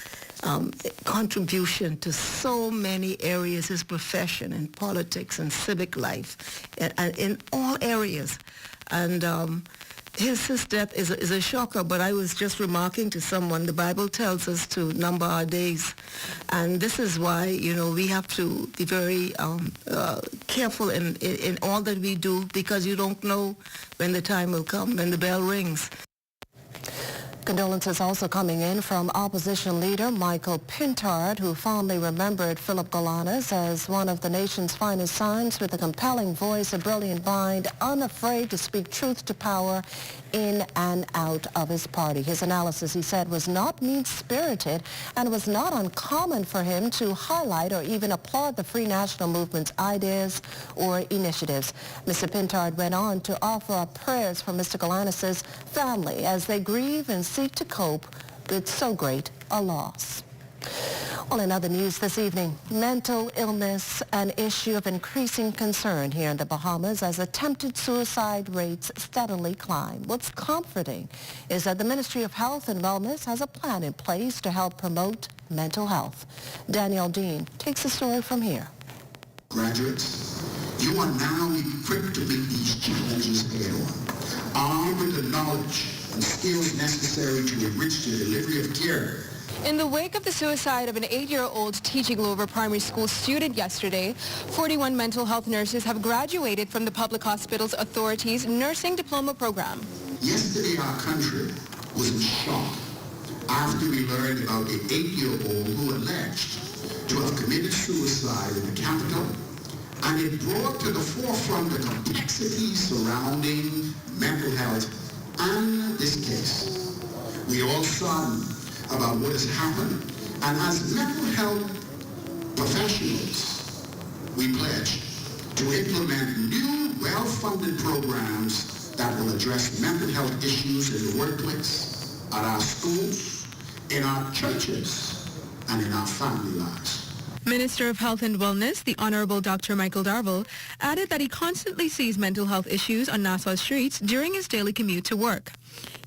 contribution to so many areas, his profession in politics and civic life, and in all areas. And his death is a shocker, but I was just remarking to someone, the Bible tells us to number our days. And this is why, we have to be very careful in all that we do, because you don't know when the time will come, when the bell rings. Condolences also coming in from opposition leader Michael Pintard, who fondly remembered Philip Galanis as one of the nation's finest sons with a compelling voice, a brilliant mind, unafraid to speak truth to power in and out of his party. His analysis, he said, was not mean-spirited and was not uncommon for him to highlight or even applaud the Free National Movement's ideas or initiatives. Mr. Pintard went on to offer up prayers for Mr. Galanis' family as they grieve and seek to cope with so great a loss. Well, in other news this evening, mental illness, an issue of increasing concern here in the Bahamas as attempted suicide rates steadily climb. What's comforting is that the Ministry of Health and Wellness has a plan in place to help promote mental health. Danielle Dean takes the story from here. Graduates, you are now equipped to meet these challenges head-on, armed with the knowledge and skills necessary to enrich the delivery of care. In the wake of the suicide of an 8-year-old teaching Glover Primary School student yesterday, 41 mental health nurses have graduated from the Public Hospitals Authority's Nursing Diploma Program. Yesterday, our country was in shock after we learned about the 8-year-old who alleged to have committed suicide in the capital, and it brought to the forefront the complexities surrounding mental health and this case. We all saddened about what has happened, and as mental health professionals, we pledge to implement new, well-funded programs that will address mental health issues in the workplace, at our schools, in our churches, and in our family lives. Minister of Health and Wellness, the Honourable Dr. Michael Darville, added that he constantly sees mental health issues on Nassau streets during his daily commute to work.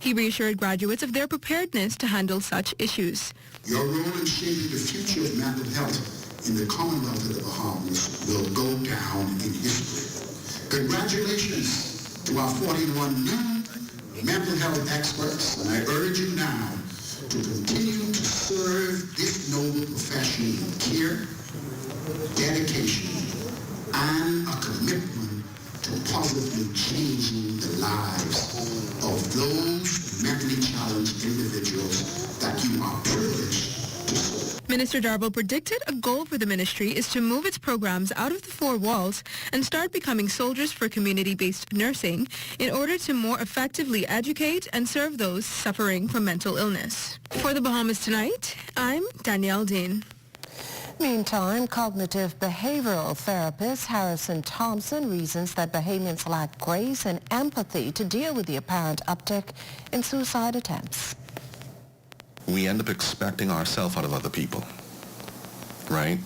He reassured graduates of their preparedness to handle such issues. Your role in shaping the future of mental health in the Commonwealth of the Bahamas will go down in history. Congratulations to our 41 new mental health experts, and I urge you now to continue to serve this noble profession with care, dedication, and a commitment to positively changing the lives of those mentally challenged individuals that you are privileged to serve. Minister Darville predicted a goal for the ministry is to move its programs out of the four walls and start becoming soldiers for community-based nursing in order to more effectively educate and serve those suffering from mental illness. For the Bahamas Tonight, I'm Danielle Dean. Meantime, cognitive behavioral therapist Harrison Thompson reasons that Bahamians lack grace and empathy to deal with the apparent uptick in suicide attempts. We end up expecting ourselves out of other people, right?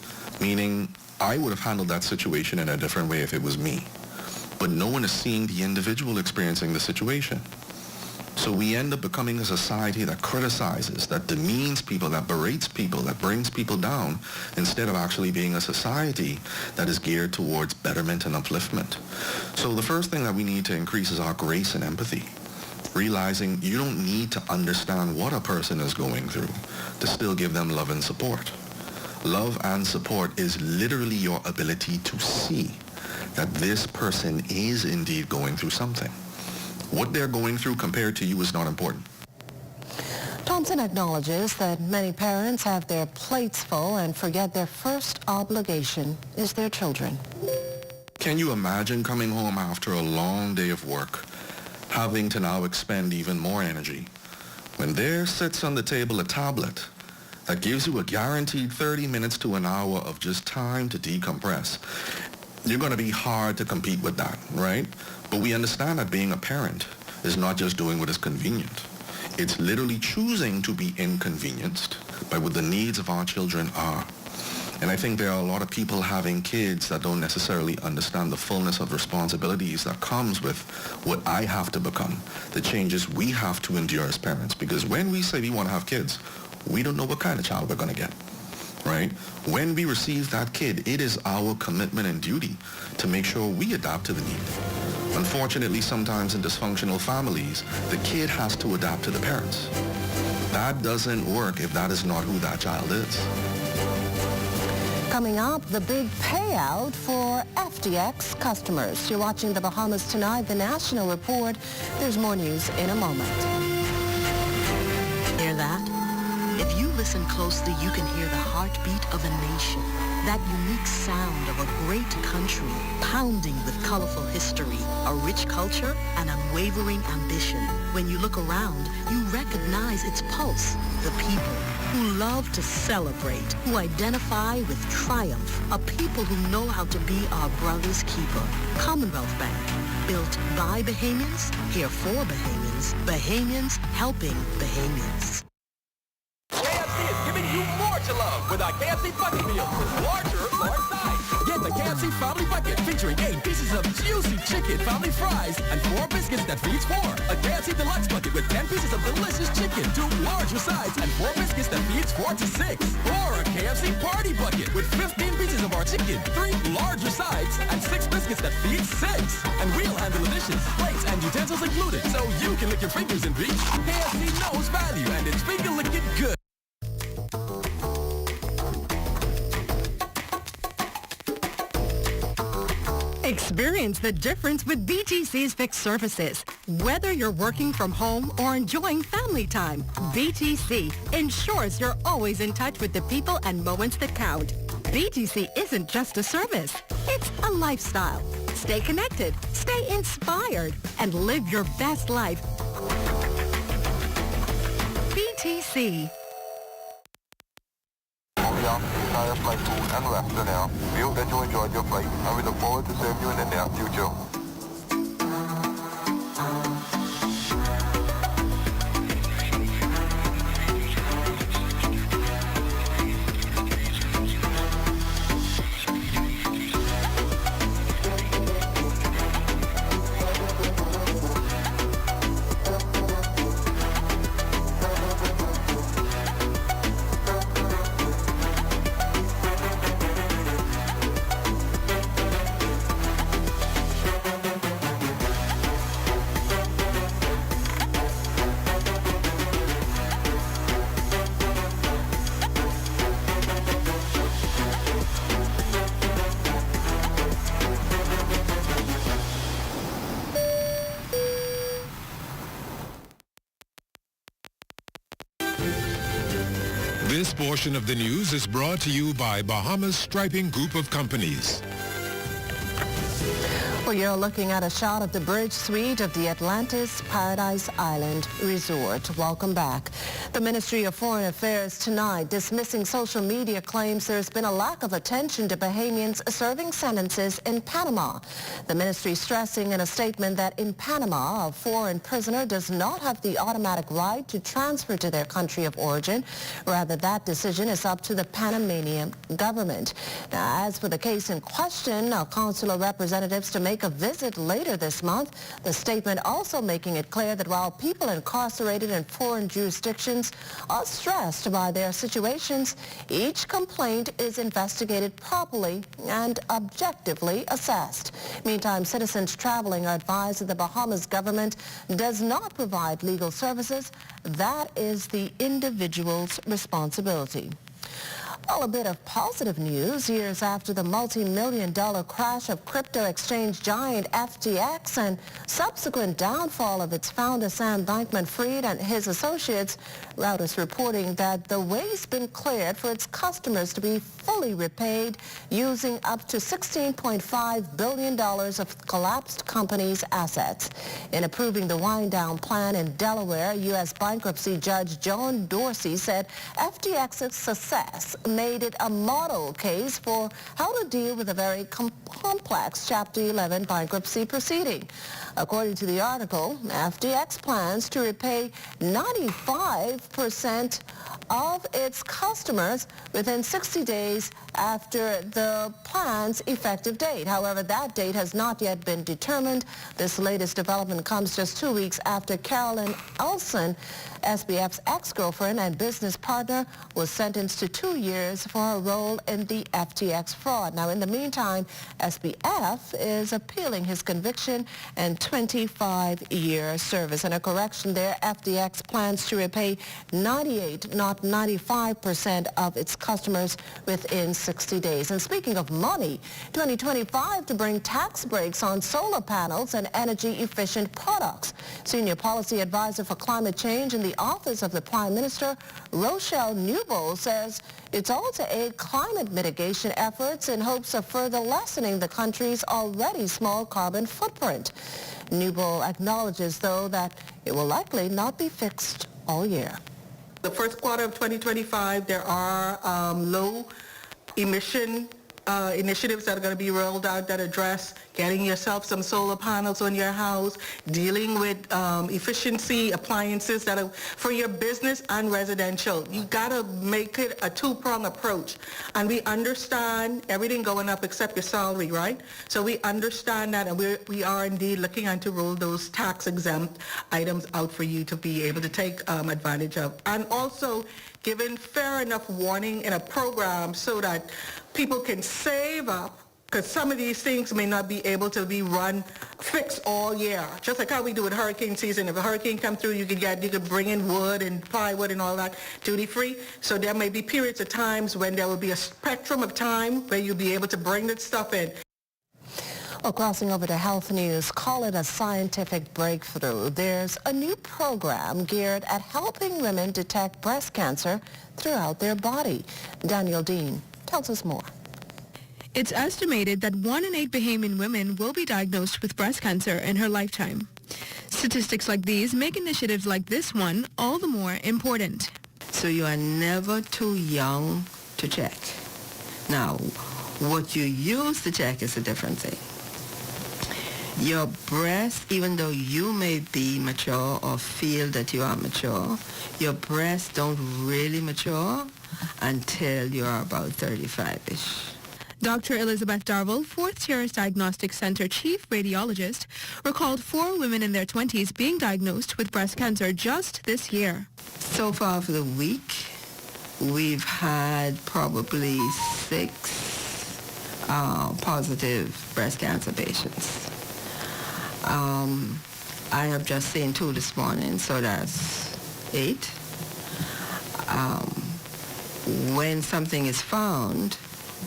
Meaning, I would have handled that situation in a different way if it was me. But no one is seeing the individual experiencing the situation. So we end up becoming a society that criticizes, that demeans people, that berates people, that brings people down, instead of actually being a society that is geared towards betterment and upliftment. So the first thing that we need to increase is our grace and empathy. Realizing you don't need to understand what a person is going through to still give them love and support. Love and support is literally your ability to see that this person is indeed going through something. What they're going through compared to you is not important. Thompson Thompson acknowledges that many parents have their plates full and forget their first obligation is their children. Can you imagine coming home after a long day of work, having to now expend even more energy, when there sits on the table a tablet that gives you a guaranteed 30 minutes to an hour of just time to decompress? You're going to be hard to compete with that, right? But we understand that being a parent is not just doing what is convenient. It's literally choosing to be inconvenienced by what the needs of our children are. And I think there are a lot of people having kids that don't necessarily understand the fullness of responsibilities that comes with what I have to become, the changes we have to endure as parents. Because when we say we want to have kids, we don't know what kind of child we're going to get, right? When we receive that kid, it is our commitment and duty to make sure we adapt to the need. Unfortunately, sometimes in dysfunctional families, the kid has to adapt to the parents. That doesn't work if that is not who that child is. Coming up, the big payout for FTX customers. You're watching the Bahamas Tonight, the national report. There's more news in a moment. Hear that? If you listen closely, you can hear the heartbeat of a nation. That unique sound of a great country pounding with colorful history, a rich culture, and unwavering ambition. When you look around, you recognize its pulse, the people who love to celebrate, who identify with triumph, a people who know how to be our brother's keeper. Commonwealth Bank, built by Bahamians, here for Bahamians, Bahamians helping Bahamians. KFC is giving you more to love with our KFC Bucket Meal with large size. Get the KFC Family Bucket featuring 8 pieces of juicy chicken, family fries, and 4 biscuits that feeds 4. A KFC Deluxe Bucket with 10 pieces of delicious chicken, 2 larger sides, and 4 biscuits that feeds 4 to 6. Or a KFC Party Bucket with 15 pieces of our chicken, 3 larger sides, and 6 biscuits that feeds 6. And we'll handle the dishes, plates, and utensils included, so you can lick your fingers and reach. KFC knows value, and it's finger licking good. Experience the difference with BTC's fixed services. Whether you're working from home or enjoying family time, BTC ensures you're always in touch with the people and moments that count. BTC isn't just a service, it's a lifestyle. Stay connected, stay inspired, and live your best life. BTC. Flight food and laughter now. We hope that you enjoyed your flight and we look forward to serving you in the near future. This portion of the news is brought to you by Bahamas Striping Group of Companies. Well, you're looking at a shot of the bridge suite of the Atlantis Paradise Island Resort. Welcome back. The Ministry of Foreign Affairs tonight dismissing social media claims there's been a lack of attention to Bahamians serving sentences in Panama. The ministry stressing in a statement that in Panama, a foreign prisoner does not have the automatic right to transfer to their country of origin. Rather, that decision is up to the Panamanian government. Now, as for the case in question, consular representatives to make a visit later this month. The statement also making it clear that while people incarcerated in foreign jurisdictions are stressed by their situations, each complaint is investigated properly and objectively assessed. Meantime, citizens traveling are advised that the Bahamas government does not provide legal services. That is the individual's responsibility. Well, a bit of positive news years after the multi-million-dollar crash of crypto exchange giant FTX and subsequent downfall of its founder Sam Bankman-Fried and his associates. Reuters reporting that the way's been cleared for its customers to be fully repaid using up to $16.5 billion of collapsed companies' assets. In approving the wind-down plan in Delaware, U.S. bankruptcy judge John Dorsey said FTX's success made it a model case for how to deal with a very complex Chapter 11 bankruptcy proceeding. According to the article, FTX plans to repay 95% of its customers within 60 days after the plan's effective date. However, that date has not yet been determined. This latest development comes just 2 weeks after Carolyn Elson, SBF's ex-girlfriend and business partner, was sentenced to 2 years for her role in the FTX fraud. Now, in the meantime, SBF is appealing his conviction and 25-year service. And a correction there, FTX plans to repay 98, not 95% of its customers within 60 days. And speaking of money, 2025 to bring tax breaks on solar panels and energy-efficient products. Senior Policy Advisor for Climate Change in the Office of the Prime Minister, Rochelle Newbold, says it's all to aid climate mitigation efforts in hopes of further lessening the country's already small carbon footprint. Newbold acknowledges, though, that it will likely not be fixed all year. The first quarter of 2025, there are low emission initiatives that are going to be rolled out that address getting yourself some solar panels on your house, dealing with efficiency appliances that are for your business and residential. You got to make it a two-prong approach. And we understand everything going up except your salary, right? So we understand that, and we are indeed looking to roll those tax-exempt items out for you to be able to take advantage of. And also giving fair enough warning in a program so that people can save up, because some of these things may not be able to be fixed all year. Just like how we do with hurricane season. If a hurricane comes through, you could bring in wood and plywood and all that duty-free. So there may be periods of times when there will be a spectrum of time where you'll be able to bring that stuff in. Well, crossing over to health news, call it a scientific breakthrough. There's a new program geared at helping women detect breast cancer throughout their body. Danielle Dean tells us more. It's estimated that 1 in 8 Bahamian women will be diagnosed with breast cancer in her lifetime. Statistics like these make initiatives like this one all the more important. So you are never too young to check. Now, what you use to check is a different thing. Your breast, even though you may be mature or feel that you are mature, your breasts don't really mature until you're about 35-ish. Dr. Elizabeth Darville, Fourth Tiers Diagnostic Center Chief Radiologist, recalled 4 women in their 20s being diagnosed with breast cancer just this year. So far for the week, we've had probably 6 positive breast cancer patients. I have just seen 2 this morning, so that's 8. When something is found,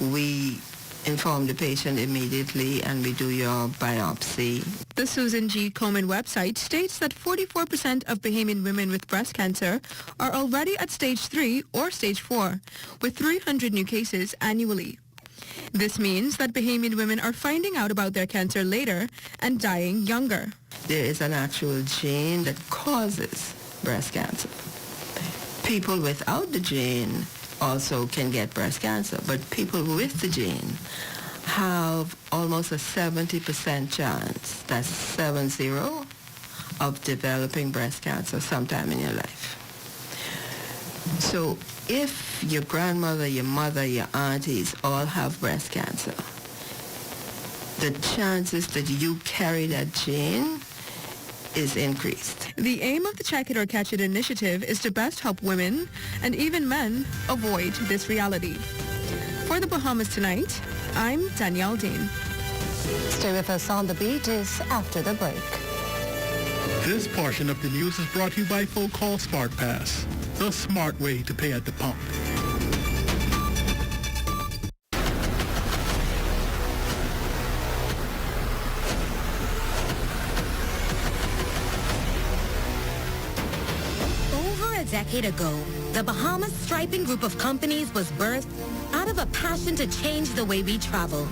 we inform the patient immediately and we do your biopsy. The Susan G. Komen website states that 44% of Bahamian women with breast cancer are already at stage 3 or stage 4, with 300 new cases annually. This means that Bahamian women are finding out about their cancer later and dying younger. There is an actual gene that causes breast cancer. People without the gene also can get breast cancer, but people with the gene have almost a 70% chance, that's 70, of developing breast cancer sometime in your life. So if your grandmother, your mother, your aunties all have breast cancer, the chances that you carry that gene is increased. The aim of the Check It or Catch It initiative is to best help women and even men avoid this reality. For the Bahamas Tonight, I'm Danielle Dean. Stay with us on The Beat is after the break. This portion of the news is brought to you by Full Call Smart Pass, the smart way to pay at the pump. decade ago, the Bahamas Striping Group of Companies was birthed out of a passion to change the way we travel.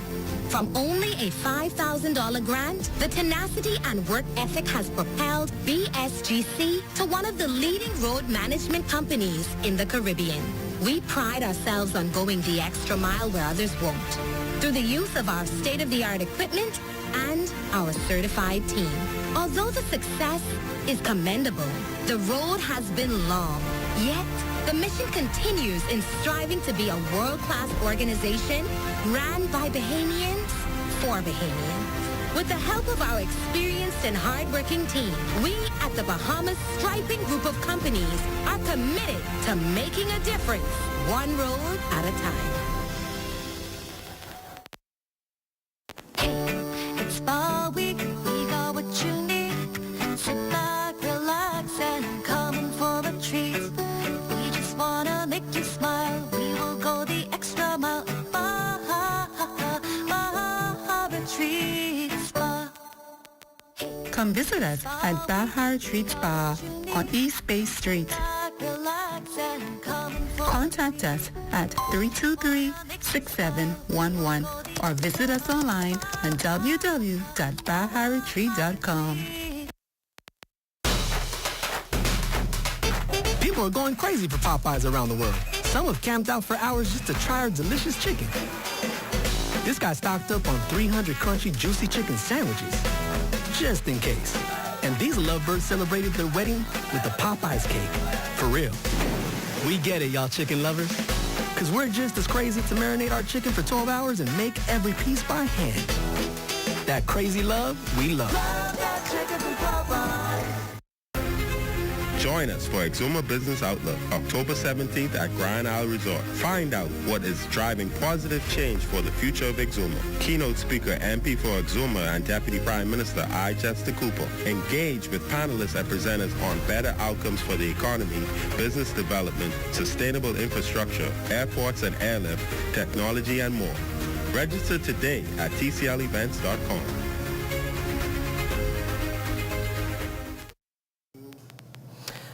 From only a $5,000 grant, the tenacity and work ethic has propelled BSGC to one of the leading road management companies in the Caribbean. We pride ourselves on going the extra mile where others won't, through the use of our state-of-the-art equipment and our certified team. Although the success is commendable, the road has been long. Yet, the mission continues in striving to be a world-class organization ran by Bahamians for Bahamians. With the help of our experienced and hard-working team, we at the Bahamas Striping Group of Companies are committed to making a difference, one road at a time. It's Spa Week, we got what you need. Sit back, relax, and come in for a treat. We just wanna make you smile. We will go the extra mile. Baha Retreat Spa. Come visit us at Baha Retreat Spa on East Bay Street. Contact us at 323-6711 or visit us online at www.baharetreat.com. People are going crazy for Popeyes around the world. Some have camped out for hours just to try our delicious chicken. This guy stocked up on 300 crunchy, juicy chicken sandwiches, just in case. And these lovebirds celebrated their wedding with the Popeyes cake. For real. We get it, y'all chicken lovers. Because we're just as crazy to marinate our chicken for 12 hours and make every piece by hand. That crazy love, we love. Love that chicken from Popeyes. Join us for Exuma Business Outlook, October 17th at Grand Isle Resort. Find out what is driving positive change for the future of Exuma. Keynote speaker MP for Exuma and Deputy Prime Minister I. Chester Cooper. Engage with panelists and presenters on better outcomes for the economy, business development, sustainable infrastructure, airports and airlift, technology, and more. Register today at tclevents.com.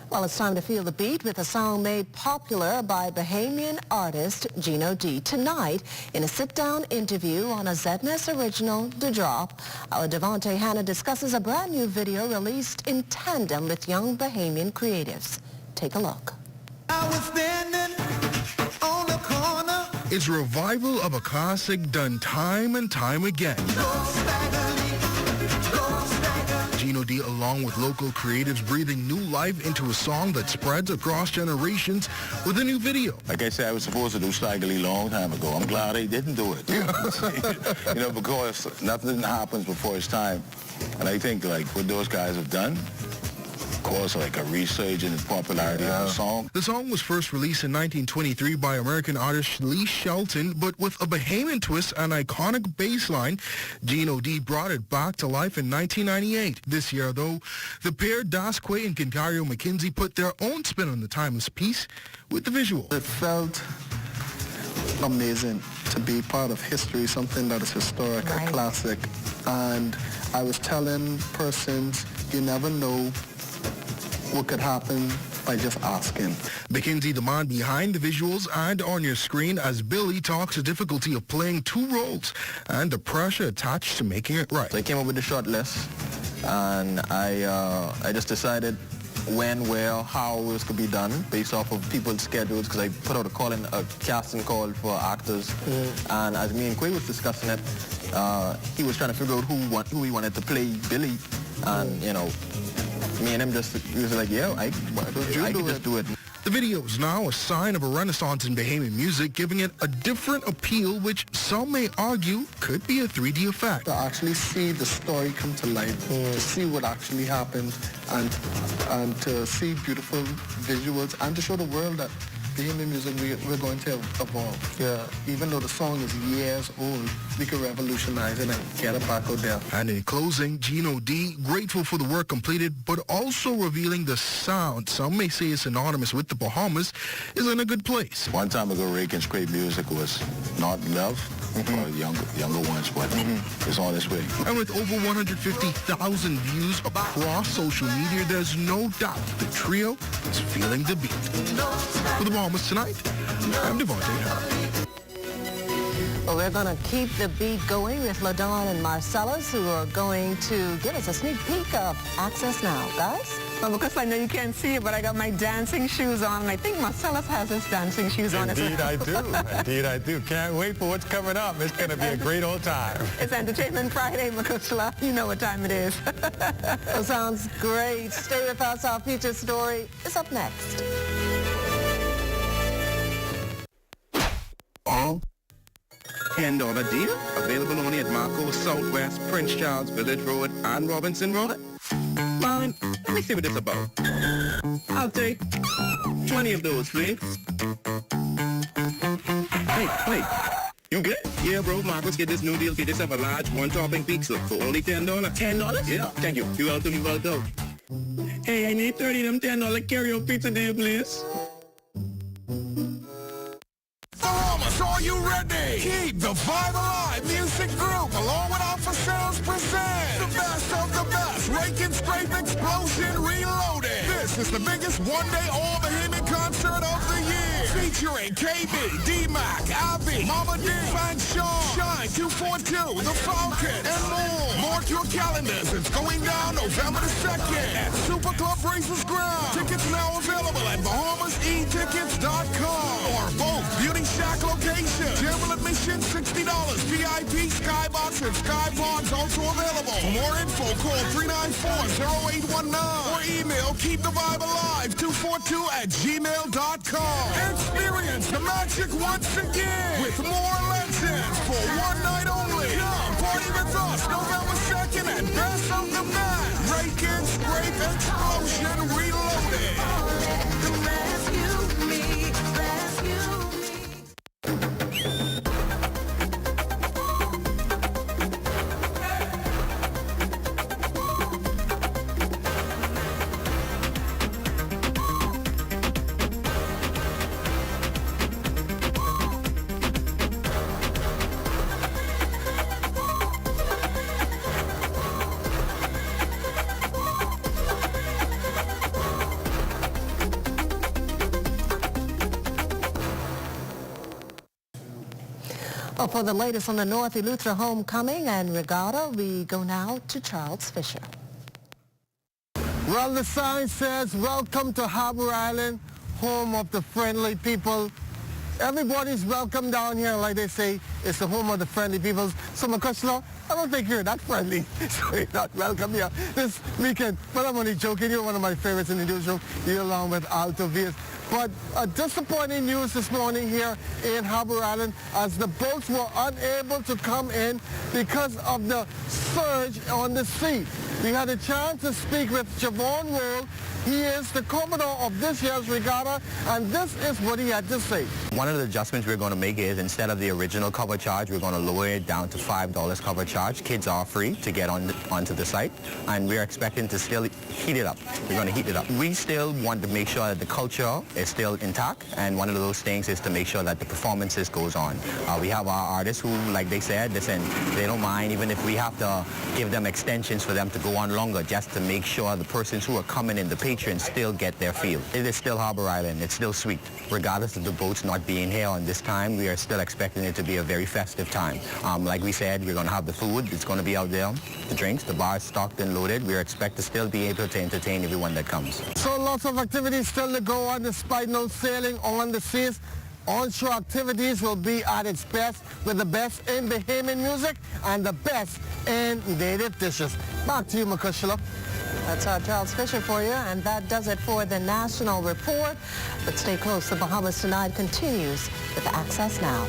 Well, it's time to feel the beat with a song made popular by Bahamian artist Gino D. Tonight, in a sit-down interview on a ZNS original, The Drop, our Devontae Hanna discusses a brand new video released in tandem with young Bahamian creatives. Take a look. I was standing on the corner. It's a revival of a classic done time and time again. Gino D, along with local creatives, breathing new life into a song that spreads across generations with a new video. Like I said, I was supposed to do Staggerly long time ago. I'm glad they didn't do it. Because nothing happens before it's time. And I think, like, what those guys have done, of course, like a resurgence in popularity of the song. The song was first released in 1923 by American artist Lee Shelton, but with a Bahamian twist and iconic bass line, Gino D brought it back to life in 1998. This year, though, the pair Dasquay and Kincario McKenzie put their own spin on the timeless piece with the visual. It felt amazing to be part of history, something that is historic, a classic. And I was telling persons, you never know what could happen by just asking. McKenzie, the man behind the visuals and on your screen, as Billy talks the difficulty of playing two roles and the pressure attached to making it right. So I came up with the short list, and I just decided when, where, how this could be done based off of people's schedules, because I put out a casting call for actors, and as me and Quay was discussing it, he was trying to figure out who he wanted to play Billy, and me and him he was like, yeah, I can just do it. The video is now a sign of a renaissance in Bahamian music, giving it a different appeal, which some may argue could be a 3D effect. To actually see the story come to life, to see what actually happened, and to see beautiful visuals, and to show the world that Bahamian music, we're going to evolve. Yeah. Even though the song is years old, we can revolutionize it and get it back out there. And in closing, Gino D, grateful for the work completed, but also revealing the sound, some may say is synonymous with the Bahamas, is in a good place. One time ago, Raccoon's great music was not love. for younger ones, but it's all this way. And with over 150,000 views across social media, there's no doubt the trio is feeling the beat. For the Bahamas Tonight, I'm Devontae Harris. Well, we're going to keep the beat going with LaDawn and Marcellus, who are going to give us a sneak peek of Access Now. Guys? Well, because I know you can't see it, but I got my dancing shoes on, and I think Marcellus has his dancing shoes on as well. Indeed I do. Indeed I do. Can't wait for what's coming up. It's going to be a great old time. It's Entertainment Friday, Makushla. You know what time it is. That sounds great. Stay with us. Our feature story is up next. $10 deal, available only at Marco Southwest, Prince Charles Village Road, and Robinson Road. Marlon, let me see what it's about. I'll take 20 of those, please. Hey, you good? Yeah, bro, Marcos, get this new deal. Get yourself a large one-topping pizza for only $10. $10? Yeah, thank you. You're welcome. Hey, I need 30 of them $10 carry-out pizza deal, please. Bahamas, are you ready? Keep the vibe alive. Music group, along with Alpha Sounds, present the best of the best. Raking Scrape Explosion Reloaded. This is the biggest one-day all-Bahamian concert of the year. Featuring KB, D-Mac, Abby, Mama D, Frank Shaw, Shine 242, The Falcon, and more. Mark your calendars. It's going down November the 2nd at Super Club Races Ground. Tickets now available at BahamasEtickets.com or both Beauty Shack locations. General admission $60. VIP, Skybox, and Skybox also available. For more info, call 394-0819 or email keepthevibealive242@gmail.com. Experience the magic once again with more legends for one night only. Come party with us November 2nd at Best of the Best. Raccoon Rave Explosion Reloaded. Rescue me. Well, for the latest on the North Eleuthera homecoming and regatta, we go now to Charles Fisher. Well, the sign says, welcome to Harbour Island, home of the friendly people. Everybody's welcome down here. Like they say, it's the home of the friendly people. So, Makushla, I don't think you're that friendly, so you're not welcome here this weekend. But I'm only joking. You're one of my favorites in the newsroom, you along with Alto Vias. But disappointing news this morning here in Harbour Island as the boats were unable to come in because of the surge on the sea. We had a chance to speak with Javon Roll. He is the commodore of this year's regatta, and this is what he had to say. One of the adjustments we're going to make is instead of the original cover charge, we're going to lower it down to $5 cover charge. Kids are free to get onto the site, and we're expecting to still heat it up. We're going to heat it up. We still want to make sure that the culture is still intact, and one of those things is to make sure that the performances goes on. We have our artists who, like they said, listen, they don't mind even if we have to give them extensions for them to go on longer just to make sure the persons who are coming in, the patrons, still get their feel. It is still Harbour Island. It's still sweet. Regardless of the boats not being here on this time, we are still expecting it to be a very festive time. Like we said, we're going to have the food. It's going to be out there. The drinks, the bar is stocked and loaded. We expect to still be able to entertain everyone that comes. So lots of activities still to go on despite no sailing on the seas. Onshore activities will be at its best with the best in Bahamian music and the best in native dishes. Back to you, Makushla. That's our Charles Fisher for you, and that does it for the National Report. But stay close. The Bahamas Tonight continues with Access Now.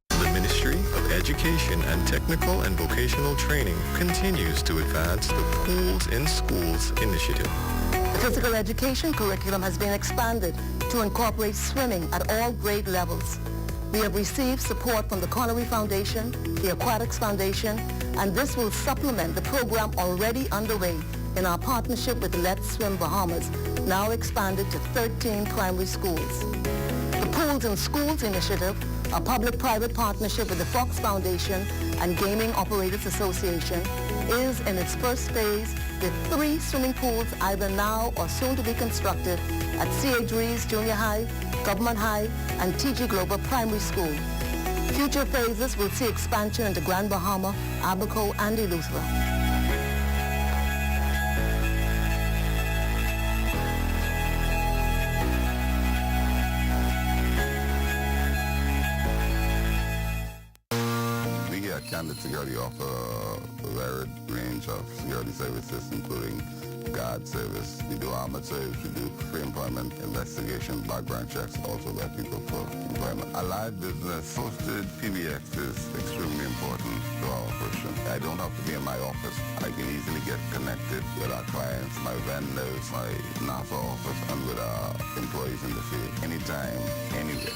The Ministry of Education and Technical and Vocational Training continues to advance the Pools in Schools initiative. The physical education curriculum has been expanded to incorporate swimming at all grade levels. We have received support from the Connery Foundation, the Aquatics Foundation, and this will supplement the program already underway in our partnership with Let's Swim Bahamas, now expanded to 13 primary schools. The Pools in Schools initiative a public-private partnership with the Fox Foundation and Gaming Operators Association, is in its first phase with 3 swimming pools either now or soon to be constructed at C.A. Dries Junior High, Government High, and TG Global Primary School. Future phases will see expansion into Grand Bahama, Abaco, and Eleuthera. Candid Security offer a varied range of security services, including guard service. We do armored service, we do pre-employment investigation, background checks, also let people for employment. A live business hosted PBX is extremely important to our operation. I don't have to be in my office. I can easily get connected with our clients, my vendors, my NASA office, and with our employees in the field, anytime, anywhere.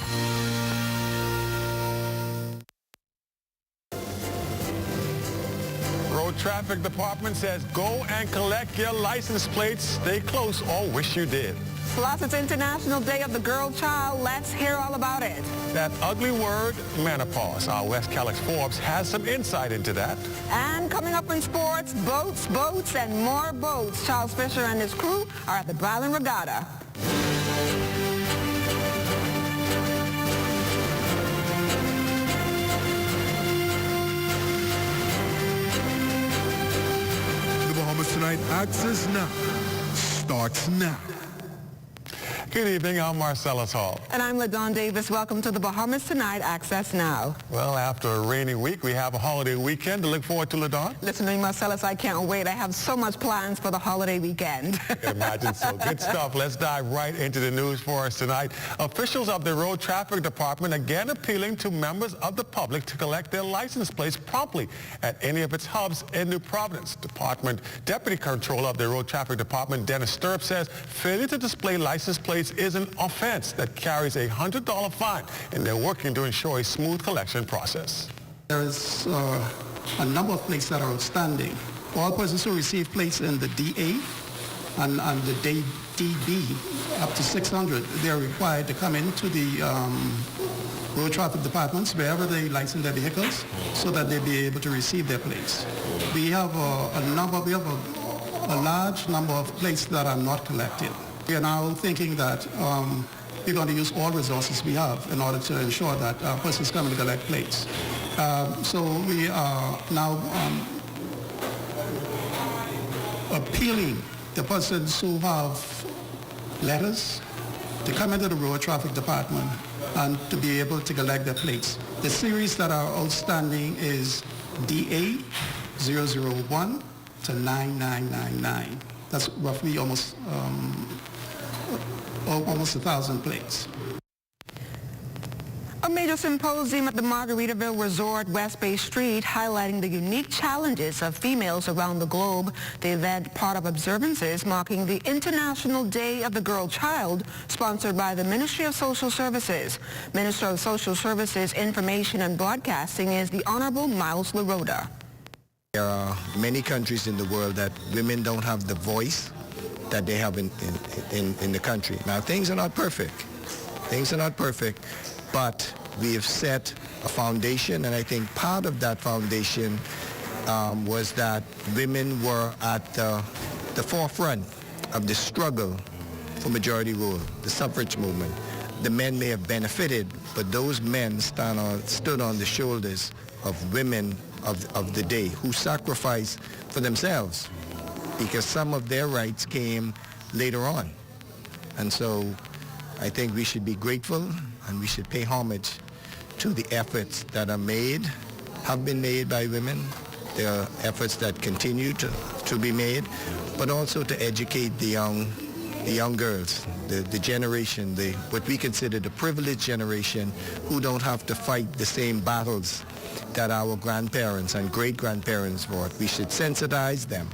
Road Traffic Department says go and collect your license plates. Stay close or wish you did. Plus, it's International Day of the Girl Child. Let's hear all about it. That ugly word, menopause. Our West Calix Forbes has some insight into that. And coming up in sports, boats, and more boats. Charles Fisher and his crew are at the Bryland Regatta. Bahamas Tonight Access Now starts now. Good evening, I'm Marcellus Hall. And I'm LaDawn Davis. Welcome to the Bahamas Tonight Access Now. Well, after a rainy week, we have a holiday weekend to look forward to, LaDawn. Listen to me, Marcellus, I can't wait. I have so much plans for the holiday weekend. Imagine so. Good stuff. Let's dive right into the news for us tonight. Officials of the Road Traffic Department again appealing to members of the public to collect their license plates promptly at any of its hubs in New Providence. Department Deputy Controller of the Road Traffic Department, Dennis Stirrup, says failure to display license plates is an offense that carries a $100 fine, and they're working to ensure a smooth collection process. There is a number of plates that are outstanding. All persons who receive plates in the DA and the DB up to 600, they're required to come into the road traffic departments wherever they license their vehicles so that they'll be able to receive their plates. We have a large number of plates that are not collected. We are now thinking that we're going to use all resources we have in order to ensure that persons come and collect plates. So we are now appealing to persons who have letters to come into the road traffic department and to be able to collect their plates. The series that are outstanding is DA 001 to 9999. That's roughly almost 1,000 plates. A major symposium at the Margaritaville Resort, West Bay Street, highlighting the unique challenges of females around the globe. The event, part of observances marking the International Day of the Girl Child, sponsored by the Ministry of Social Services. Minister of Social Services, Information and Broadcasting is the Honorable Miles LaRoda. There are many countries in the world that women don't have the voice that they have in the country. Now, things are not perfect. Things are not perfect, but we have set a foundation, and I think part of that foundation was that women were at the forefront of the struggle for majority rule, the suffrage movement. The men may have benefited, but those men stood on the shoulders of women of the day who sacrificed for themselves, because some of their rights came later on. And so I think we should be grateful and we should pay homage to the efforts that have been made by women. There are efforts that continue to be made, but also to educate the young girls, the generation, what we consider the privileged generation, who don't have to fight the same battles that our grandparents and great-grandparents fought. We should sensitize them.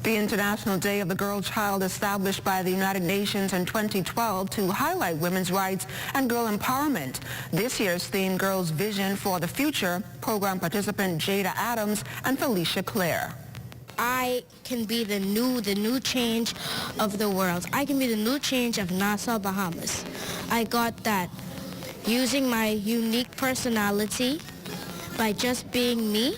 The International Day of the Girl Child, established by the United Nations in 2012 to highlight women's rights and girl empowerment. This year's theme, Girls' Vision for the Future, program participant Jada Adams and Felicia Clare. I can be the new change of the world. I can be the new change of Nassau, Bahamas. I got that, using my unique personality, by just being me,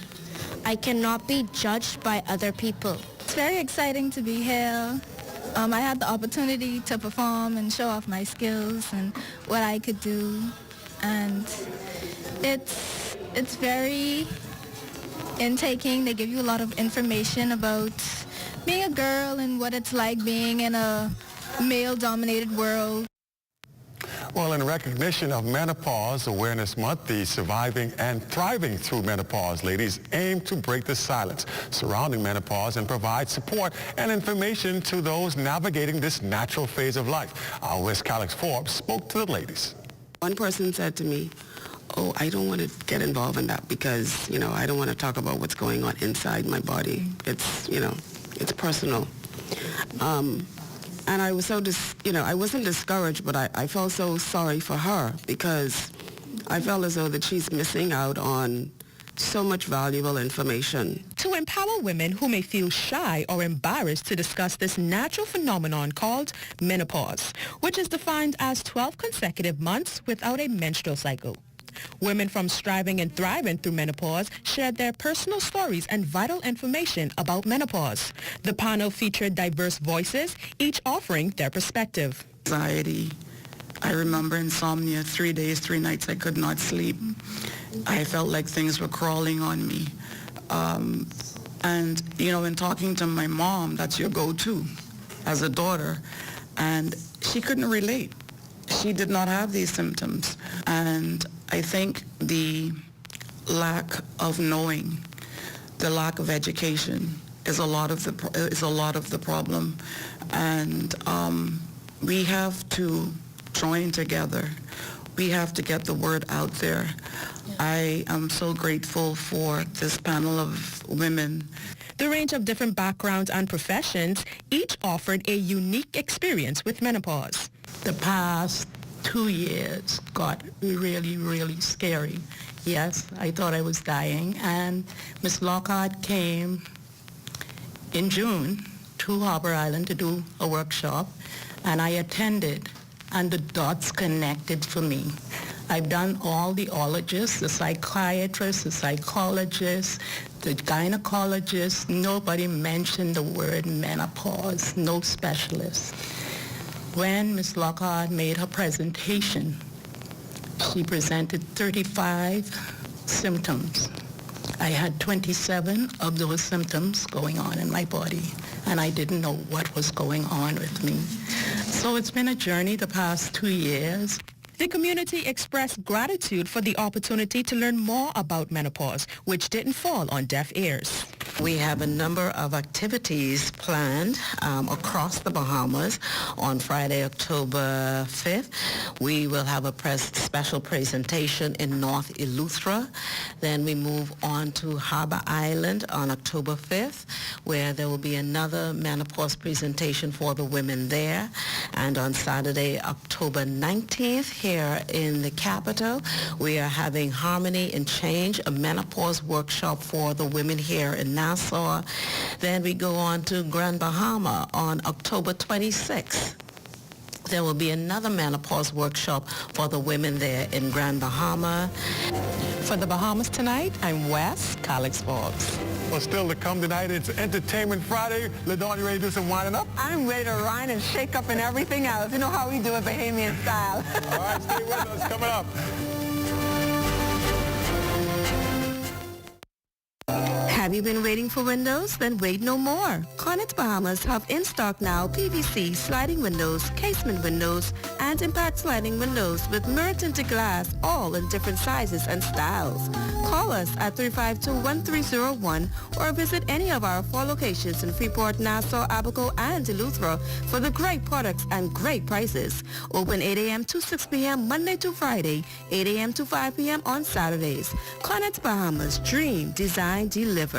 I cannot be judged by other people. It's very exciting to be here. I had the opportunity to perform and show off my skills and what I could do. And it's very intaking. They give you a lot of information about being a girl and what it's like being in a male-dominated world. Well, in recognition of Menopause Awareness Month, the Surviving and Thriving Through Menopause ladies aim to break the silence surrounding menopause and provide support and information to those navigating this natural phase of life. Our West Alex Forbes spoke to the ladies. One person said to me, "Oh, I don't want to get involved in that because, I don't want to talk about what's going on inside my body. It's, it's personal." And I was so, I wasn't discouraged, but I felt so sorry for her because I felt as though that she's missing out on so much valuable information. To empower women who may feel shy or embarrassed to discuss this natural phenomenon called menopause, which is defined as 12 consecutive months without a menstrual cycle. Women from Striving and Thriving Through Menopause shared their personal stories and vital information about menopause. The panel featured diverse voices, each offering their perspective. Anxiety. I remember insomnia, 3 days, 3 nights I could not sleep. I felt like things were crawling on me. And, in talking to my mom, that's your go-to as a daughter, and she couldn't relate. She did not have these symptoms. And I think the lack of knowing, the lack of education is a lot of the problem. And we have to join together. We have to get the word out there. I am so grateful for this panel of women. The range of different backgrounds and professions each offered a unique experience with menopause. The past 2 years got really, really scary. Yes, I thought I was dying, and Miss Lockhart came in June to Harbor Island to do a workshop, and I attended, and the dots connected for me. I've done all the ologists, the psychiatrists, the psychologists, the gynecologists. Nobody mentioned the word menopause, no specialists. When Ms. Lockhart made her presentation, she presented 35 symptoms. I had 27 of those symptoms going on in my body, and I didn't know what was going on with me. So it's been a journey the past 2 years. The community expressed gratitude for the opportunity to learn more about menopause, which didn't fall on deaf ears. We have a number of activities planned across the Bahamas. On Friday, October 5th, we will have a special presentation in North Eleuthera. Then we move on to Harbor Island on October 5th, where there will be another menopause presentation for the women there. And on Saturday, October 19th, here in the capital, we are having Harmony and Change, a menopause workshop for the women here in Nassau. Then we go on to Grand Bahama on October 26th. There will be another menopause workshop for the women there in Grand Bahama. For the Bahamas Tonight, I'm Wes Alex Forbes. Well, still to come tonight, it's Entertainment Friday. LaDawn, you ready to do some winding up? I'm ready to ride and shake up and everything else. You know how we do it, Bahamian style. All right, stay with us. Coming up. Have you been waiting for windows? Then wait no more. Caret Bahamas have in stock now PVC sliding windows, casement windows, and impact sliding windows with mirror tinted glass, all in different sizes and styles. Call us at 352-1301 or visit any of our 4 locations in Freeport, Nassau, Abaco, and Eleuthera for the great products and great prices. Open 8 a.m. to 6 p.m. Monday to Friday, 8 a.m. to 5 p.m. on Saturdays. Caret Bahamas, dream, design, deliver.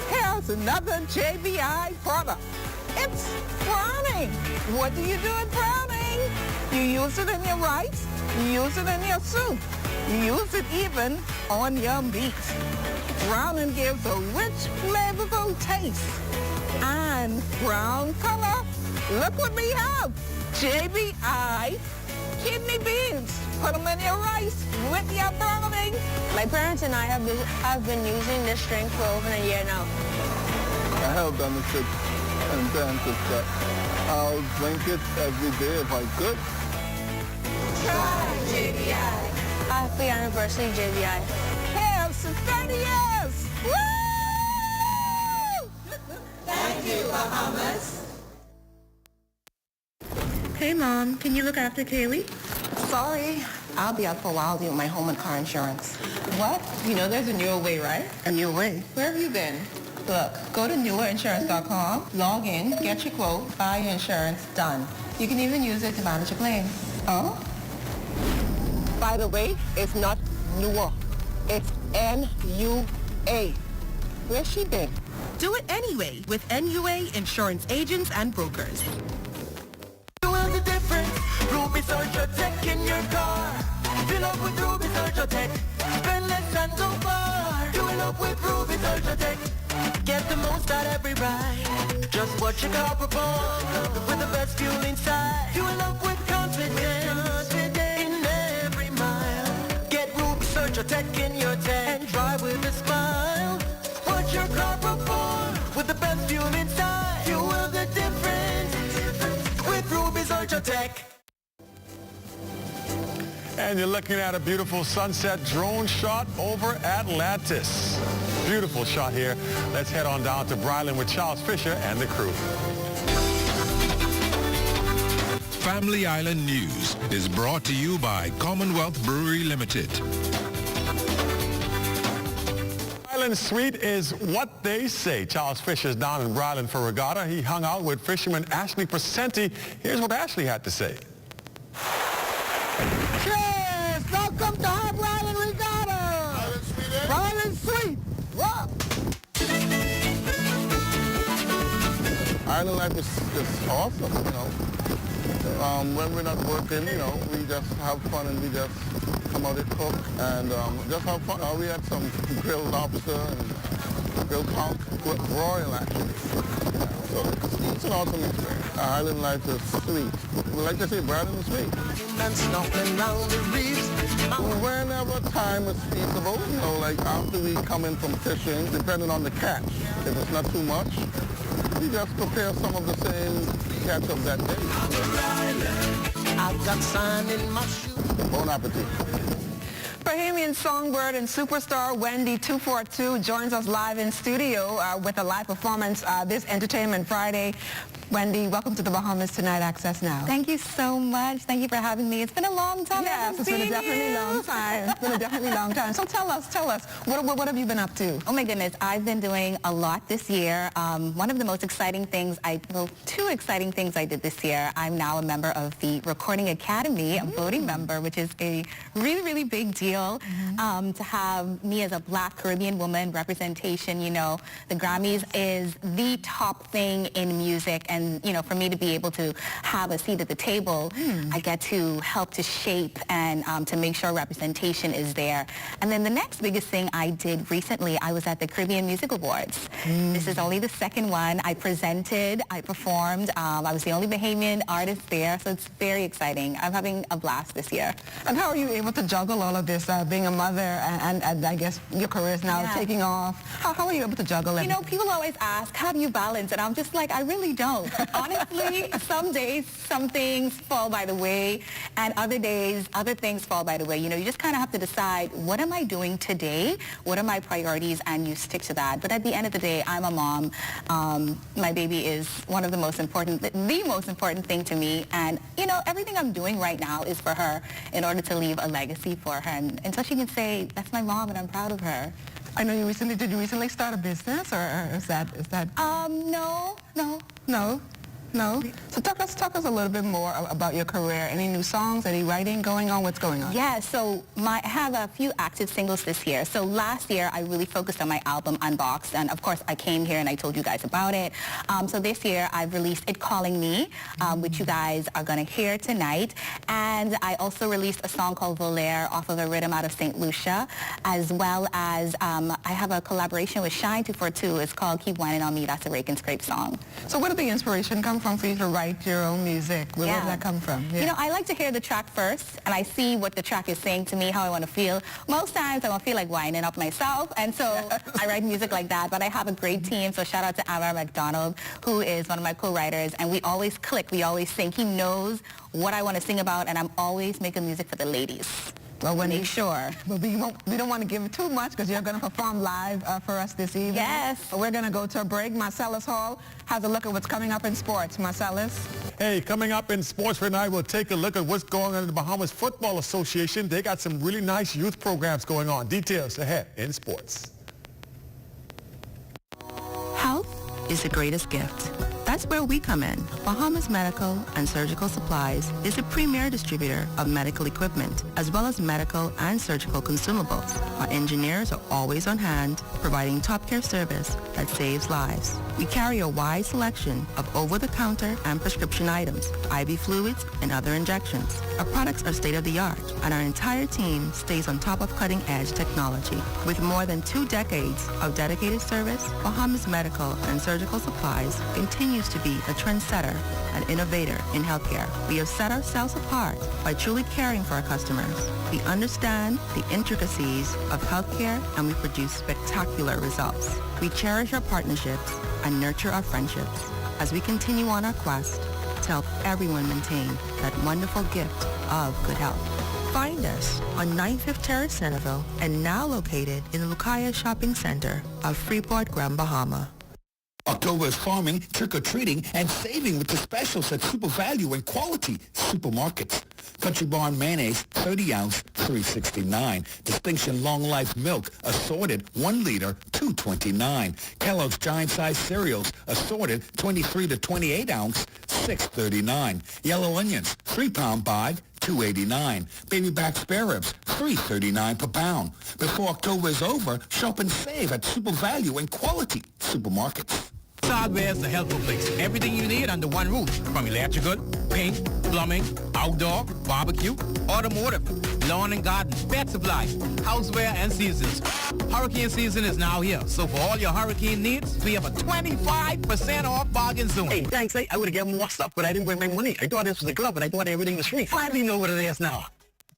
Here's another JBI product. It's browning. What do you do with browning? You use it in your rice, you use it in your soup. Use it even on your meat. Browning gives a rich, flavorful taste. And brown color, look what we have. JBI kidney beans. Put them in your rice with your browning. My parents and I have been using this drink for over a year now. I have benefits and benefits that I'll drink it every day if I could. Try JBI. Happy anniversary, JBI. Have some 30 years. Woo! Thank you, Bahamas. Hey, Mom, can you look after Kaylee? Sorry, I'll be out for a while doing my home and car insurance. What? You know there's a newer way, right? A new way? Where have you been? Look, go to newerinsurance.com, log in, get your quote, buy your insurance, done. You can even use it to manage your claim. Oh? By the way, it's not newer. It's N-U-A. Where's she been? Do it anyway with NUA Insurance Agents and Brokers. Feel the difference. Ruby's Ultra Tech in your car. Fill up with Ruby's Ultra Tech. Spend less and go far. Fill up with Ruby's Ultra Tech. Get the most out every ride. Just watch your car perform with the best fuel inside. Fuel up with confidence in every mile. Get Ruby's Ultra Tech in your tech and drive with a smile. Watch your car perform with the best fuel inside. Fuel the difference with Ruby's Ultra Tech. And you're looking at a beautiful sunset drone shot over Atlantis. Beautiful shot here. Let's head on down to Bryland with Charles Fisher and the crew. Family Island News is brought to you by Commonwealth Brewery Limited. Bryland Sweet is what they say. Charles Fisher's down in Bryland for regatta. He hung out with fisherman Ashley Presenti. Here's what Ashley had to say. Cheers! Welcome to Hot Island Regatta! Island Sweet! What? Island life is awesome, you know. When we're not working, you know, we just have fun and we just come out and cook and just have fun. We had some grilled lobster and grilled conch, royal actually. So it's an awesome experience. Island life is sweet. We like to say Bryland is sweet. Whenever time is feasible, you know, like after we come in from fishing, depending on the catch, if it's not too much, we just prepare some of the same catch of that day. I've got sand in my shoe. Bon appetit. Bahamian songbird and superstar Wendy 242 joins us live in studio with a live performance this Entertainment Friday. Wendy, welcome to the Bahamas Tonight Access Now. Thank you so much. Thank you for having me. It's been a long time. Yes, it's been a definitely long time. It's been a definitely long time. So tell us, what have you been up to? Oh my goodness, I've been doing a lot this year. One of the most exciting things, two exciting things I did this year. I'm now a member of the Recording Academy, a voting member, which is a really, really big deal. To have me as a Black Caribbean woman representation, you know, the Grammys is the top thing in music, and you know, for me to be able to have a seat at the table, I get to help to shape and to make sure representation is there. And then the next biggest thing I did recently, I was at the Caribbean Music Awards. This is only the second one. I presented, I performed. I was the only Bahamian artist there, so it's very exciting. I'm having a blast this year. And how are you able to juggle all of this, being a mother and I guess your career is now taking off? How are you able to juggle it? You know, people always ask, how do you balance? And I'm just like, I really don't. Honestly, some days, some things fall by the way, and other days, other things fall by the way. You know, you just kind of have to decide, what am I doing today? What are my priorities? And you stick to that. But at the end of the day, I'm a mom. My baby is one of the most important thing to me. And, you know, everything I'm doing right now is for her in order to leave a legacy for her. And so she can say, that's my mom and I'm proud of her. I know did you recently start a business or is that? No. No? So let's talk us a little bit more about your career. Any new songs, any writing going on? What's going on? Yeah, so I have a few active singles this year. So last year, I really focused on my album Unboxed. And of course, I came here and I told you guys about it. So this year, I've released It Calling Me, which you guys are going to hear tonight. And I also released a song called Volaire off of a rhythm out of St. Lucia, as well as I have a collaboration with Shine 242. It's called Keep Whining on Me. That's a Rake and Scrape song. So where did the inspiration come from for you to write your own music? Where did that come from? Yeah. You know, I like to hear the track first, and I see what the track is saying to me, how I want to feel. Most times, I want to feel like winding up myself, and so I write music like that. But I have a great team, so shout out to Amar McDonald, who is one of my co-writers, and we always click. We always sync. He knows what I want to sing about, and I'm always making music for the ladies. Well, when make sure. But we don't want to give it too much because you're going to perform live for us this evening. Yes. We're going to go to a break. Marcellus Hall has a look at what's coming up in sports. Marcellus? Hey, coming up in sports tonight, we'll take a look at what's going on in the Bahamas Football Association. They got some really nice youth programs going on. Details ahead in sports. Health is the greatest gift. That's where we come in. Bahamas Medical and Surgical Supplies is a premier distributor of medical equipment, as well as medical and surgical consumables. Our engineers are always on hand, providing top care service that saves lives. We carry a wide selection of over-the-counter and prescription items, IV fluids, and other injections. Our products are state-of-the-art, and our entire team stays on top of cutting-edge technology. With more than 2 decades of dedicated service, Bahamas Medical and Surgical Supplies continues to be a trendsetter and innovator in healthcare. We have set ourselves apart by truly caring for our customers. We understand the intricacies of healthcare, and we produce spectacular results. We cherish our partnerships and nurture our friendships as we continue on our quest to help everyone maintain that wonderful gift of good health. Find us on 95th Terrace, Centerville, and now located in the Lucaya Shopping Center of Freeport, Grand Bahama. October is farming, trick-or-treating, and saving with the specials at Super Value and Quality Supermarkets. Country Barn Mayonnaise, 30 ounce, $3.69. Distinction Long Life Milk, assorted, 1 liter, $2.29. Kellogg's Giant Size Cereals, assorted, 23 to 28 ounce, $6.39. Yellow Onions, 3-pound bag, $2.89. Baby back spare ribs, $3.39 per pound. Before October is over, shop and save at Super Value and Quality Supermarkets. Hardware is the helpful place. Everything you need under one roof. From electrical, paint, plumbing, outdoor, barbecue, automotive, lawn and garden, pet supply, houseware, and seasons. Hurricane season is now here. So for all your hurricane needs, we have a 25% off bargain zone. Hey, thanks. I would have given more stuff, but I didn't bring my money. I thought this was a club, and I thought everything was free. Finally know what it is now.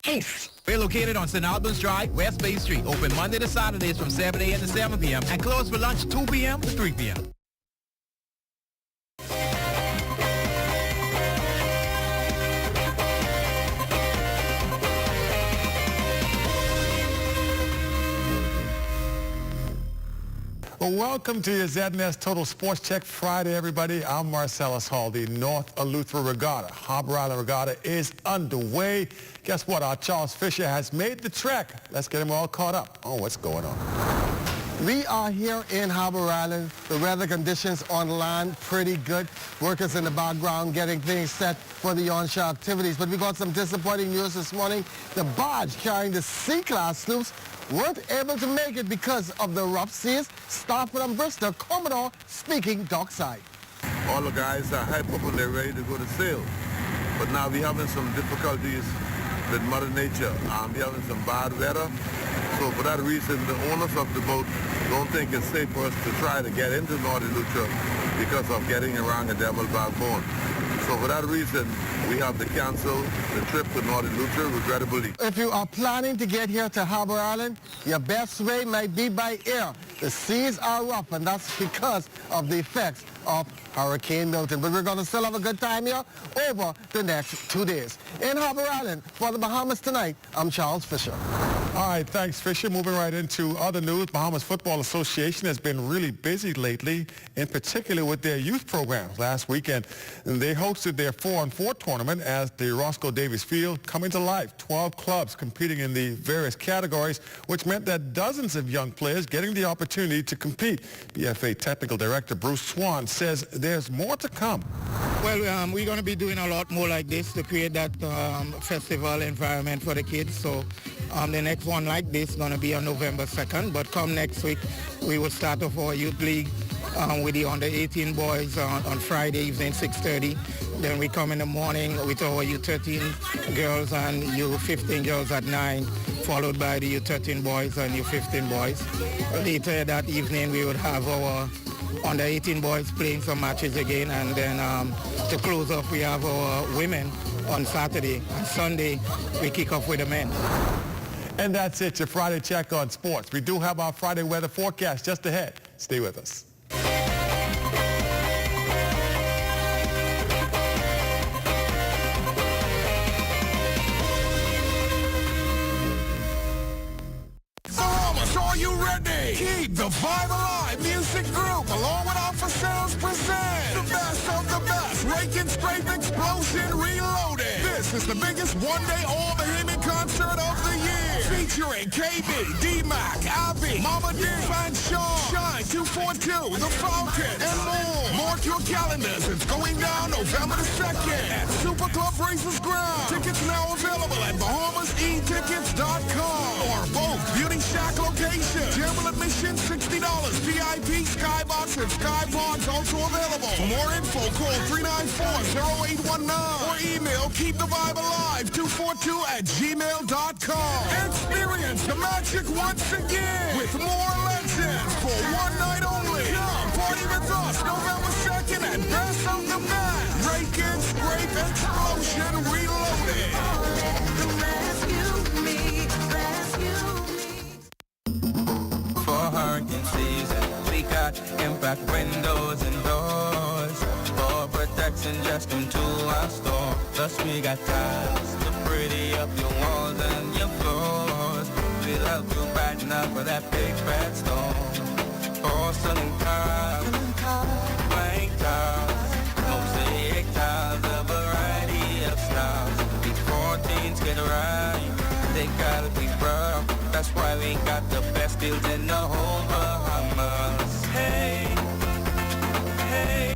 Ace. We're located on St. Albans Drive, West Bay Street. Open Monday to Saturdays from 7 a.m. to 7 p.m. and closed for lunch 2 p.m. to 3 p.m. Well, welcome to your ZNS Total Sports Check Friday, everybody. I'm Marcellus Hall. The North Eleuthera Regatta, Harbor Island Regatta, is underway. Guess what? Our Charles Fisher has made the trek. Let's get him all caught up on what's going on. We are here in Harbor Island. The weather conditions on land pretty good. Workers in the background getting things set for the onshore activities. But we got some disappointing news this morning. The barge carrying the C-class sloops weren't able to make it because of the rough seas. Staff from Bristol, Commodore speaking dockside. All the guys are hyped up and they're ready to go to sail. But now we're having some difficulties with Mother Nature. We're having some bad weather. So for that reason, the owners of the boat don't think it's safe for us to try to get into North Eleuthera because of getting around a devil backbone. So for that reason, we have to cancel the trip to North Eleuthera, regrettably. If you are planning to get here to Harbor Island, your best way might be by air. The seas are rough, and that's because of the effects of Hurricane Milton. But we're going to still have a good time here over the next 2 days. In Harbor Island, for the Bahamas Tonight, I'm Charles Fisher. All right, thanks, Fisher. Moving right into other news, Bahamas Football Association has been really busy lately, in particular with their youth programs. Last weekend, they hosted their 4-on-4 tournament at the Roscoe Davies Field, coming to life. 12 clubs competing in the various categories, which meant that dozens of young players getting the opportunity to compete. BFA Technical Director Bruce Swan says there's more to come. Well, we're going to be doing a lot more like this to create that festival environment for the kids. So the next one like this is going to be on November 2nd. But come next week, we will start off our youth league with the under 18 boys on Friday evening, 6:30. Then we come in the morning with our U13 girls and U15 girls at 9, followed by the U13 boys and U15 boys. Later that evening, we would have our under 18 boys playing some matches again, and then to close off, we have our women on Saturday. And Sunday, we kick off with the men. And that's it, your Friday check on sports. We do have our Friday weather forecast just ahead. Stay with us. Bahamas, are you ready? Keep the vibe alive. Music group, along with Alpha Sounds, present the best of the best. Raking Scrape Explosion Reloaded. This is the biggest one-day all-Bahamian concert of the year. Featuring KB, D-Mac, Abby, Mama D, Van Shaw, Shine 242, The Falcon, and more. Mark your calendars. It's going down November the 2nd at Super Club Races Ground. Tickets now available at BahamasEtickets.com or both Beauty Shack locations. General admission $60. VIP, Skybox, and Skypods also available. For more info, call 394-0819 or email keepthevibealive242@gmail.com. Experience the magic once again with more legends for one night only. Come party with us November 2nd at Best of the Best. Raccoon Rave Explosion Reloaded. For hurricane season, we got impact windows and doors. For protection, just come to our store. Plus we got tiles to pretty up your walls and your floors. We'll help you brighten up for that big bad storm. Porcelain tiles, blank tiles, mosaic tiles, a variety of styles. These 14s get right, they gotta be rough. That's why we got the best deals in the whole Bahamas. Hey, hey.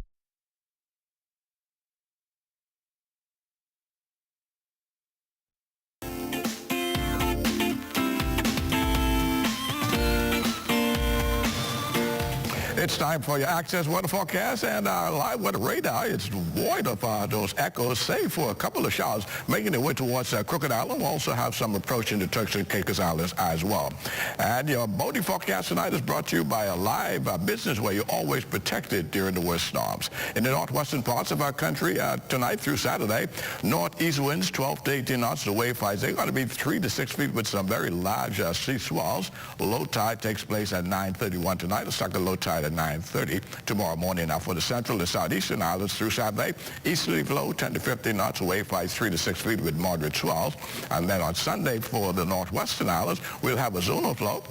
It's time for your Access Weather Forecast and our live weather radar. It's void of those echoes, save for a couple of showers making their way towards Crooked Island. We'll also have some approaching the Turks and Caicos Islands as well. And your boating forecast tonight is brought to you by a live business where you're always protected during the worst storms. In the northwestern parts of our country, tonight through Saturday, northeast winds 12 to 18 knots. The wave heights, they're going to be 3 to 6 feet with some very large sea swells. Low tide takes place at 9:31 tonight. It's like a low tide at 9:30 tomorrow morning. Now for the central and southeastern islands through Saturday, easterly flow 10 to 15 knots, wave heights 3 to 6 feet with moderate swells. And then on Sunday for the northwestern islands, we'll have a zonal flow.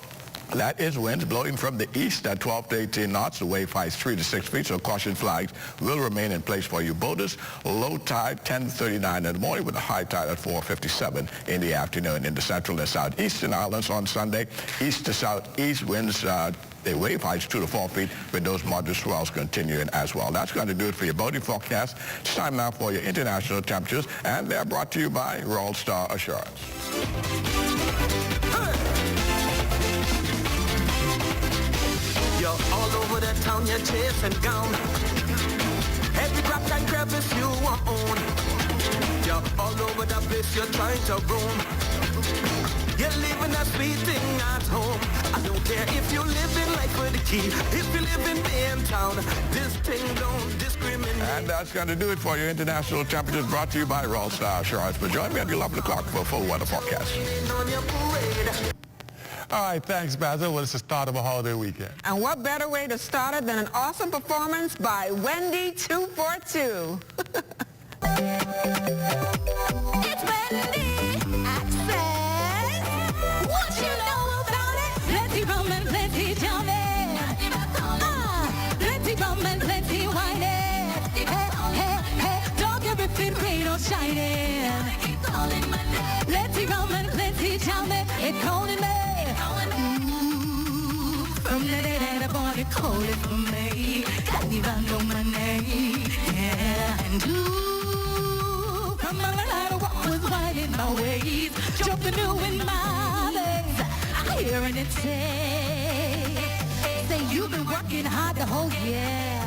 That is winds blowing from the east at 12 to 18 knots. The wave height 3 to 6 feet, so caution flags will remain in place for you boaters. Low tide 10:39 in the morning with a high tide at 4:57 in the afternoon. In the central and southeastern islands on Sunday, east to southeast winds the wave heights 2 to 4 feet with those moderate swells continuing as well. That's going to do it for your boating forecast. It's time now for your international temperatures, and they're brought to you by Royal Star Assurance. You're all over the town, you're chasing down every crack and crevice you own. You're all over the place, you're trying to roam. You're living that sweet thing at home. I don't care if you live in life with the key. If you live in Bayern town, this thing don't discriminate. And that's going to do it for your international temperatures brought to you by Royal Star Assurance. But join me at 11 o'clock for a full weather forecast. All right, thanks, Basil. Well, it's the start of a holiday weekend. And what better way to start it than an awesome performance by Wendy 242. It's Wendy. Access. Watch it. plenty rum and plenty jamming. It's calling me. From the day that I born, it calling for me. Can't even know my name. Yeah, and ooh, from my life, what was right in my ways. Jumping new in my legs. I'm hearing it say you've been working hard the whole year.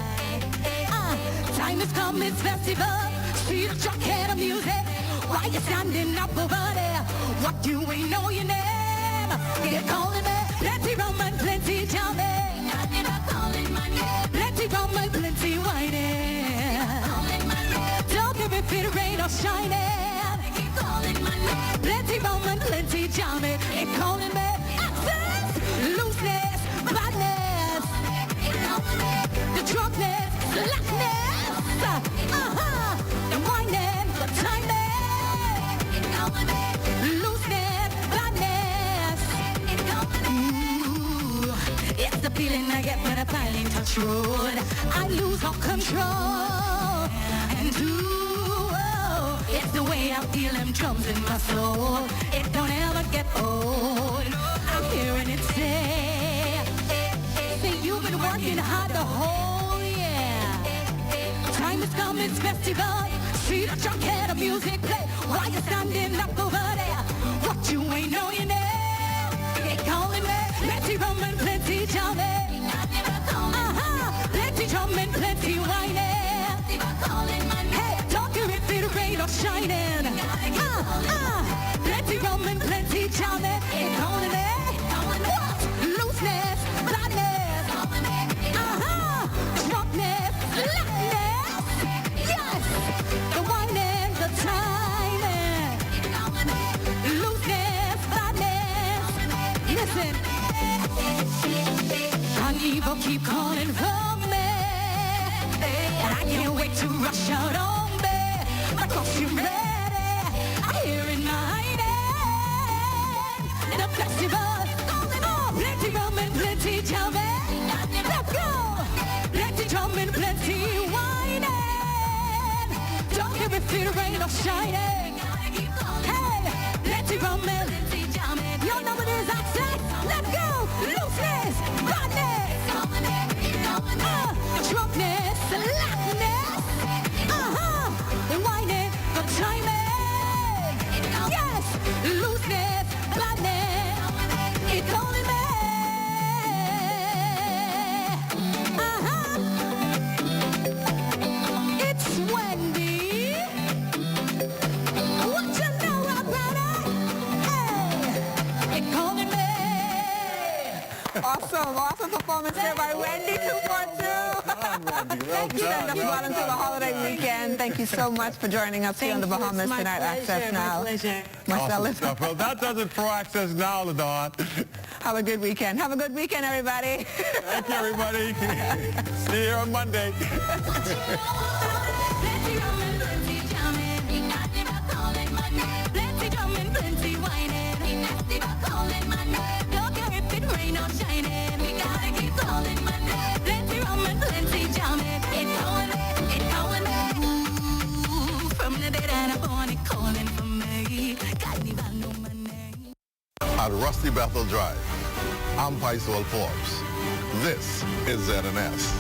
Time has come, it's festival. See the truck head of music. Why you standing up over there? What you ain't know your name? They're calling me. Plenty rum and plenty jamming. Calling my name. Plenty rum and plenty whining. Calling my name. Don't give if it rain or shining. Keep calling my name. Plenty rum and plenty jamming. It's calling me. Access, looseness, badness. The drunkenness, slackness. The whining, the timing. Looseness, badness. It's the feeling I get when I finally touch road. I lose all control. And it's the way I feel them drums in my soul. It don't ever get old. I'm hearing it say you've been working hard the whole year. Time has come, it's festival. See the drunk head of music play. While you're standing up over there, what you ain't know your name. They calling me. Plenty rum and plenty jamming. Plenty drum and plenty whining. Hey, don't care if it rain or shining. Plenty rum and plenty jamming. They calling me. What? Looseness, badness. Drunkenness, slackness. Yes, the whining, the timing. Looseness, badness. Listen. Carnival keep calling for me. And I can't wait to rush out on me. My costume ready. I hear it mighty. The festival. Oh, plenty rum and plenty jamming. Let's go. Plenty drum and plenty whining. Don't care if it rain or shining. Hey, plenty rum and plenty jamming. Your number is access. Let's go. Looseness, badness. Drunkenness, slackness. The whining, the timing. Yes, looseness, badness. It's calling me. It's Wendy. What you know about it? Hey, it's calling me. Awesome performance there by Wendy 242. Thank you, send us well into the holiday weekend. Thank you so much for joining us here on the Bahamas Tonight Access Now. My pleasure. Awesome stuff. Well, that does it for Access Now, LaDawn. Have a good weekend. Have a good weekend, everybody. Thank you, everybody. See you here on Monday. At Rusty Bethel Drive, I'm Paisol Forbes. This is ZNS.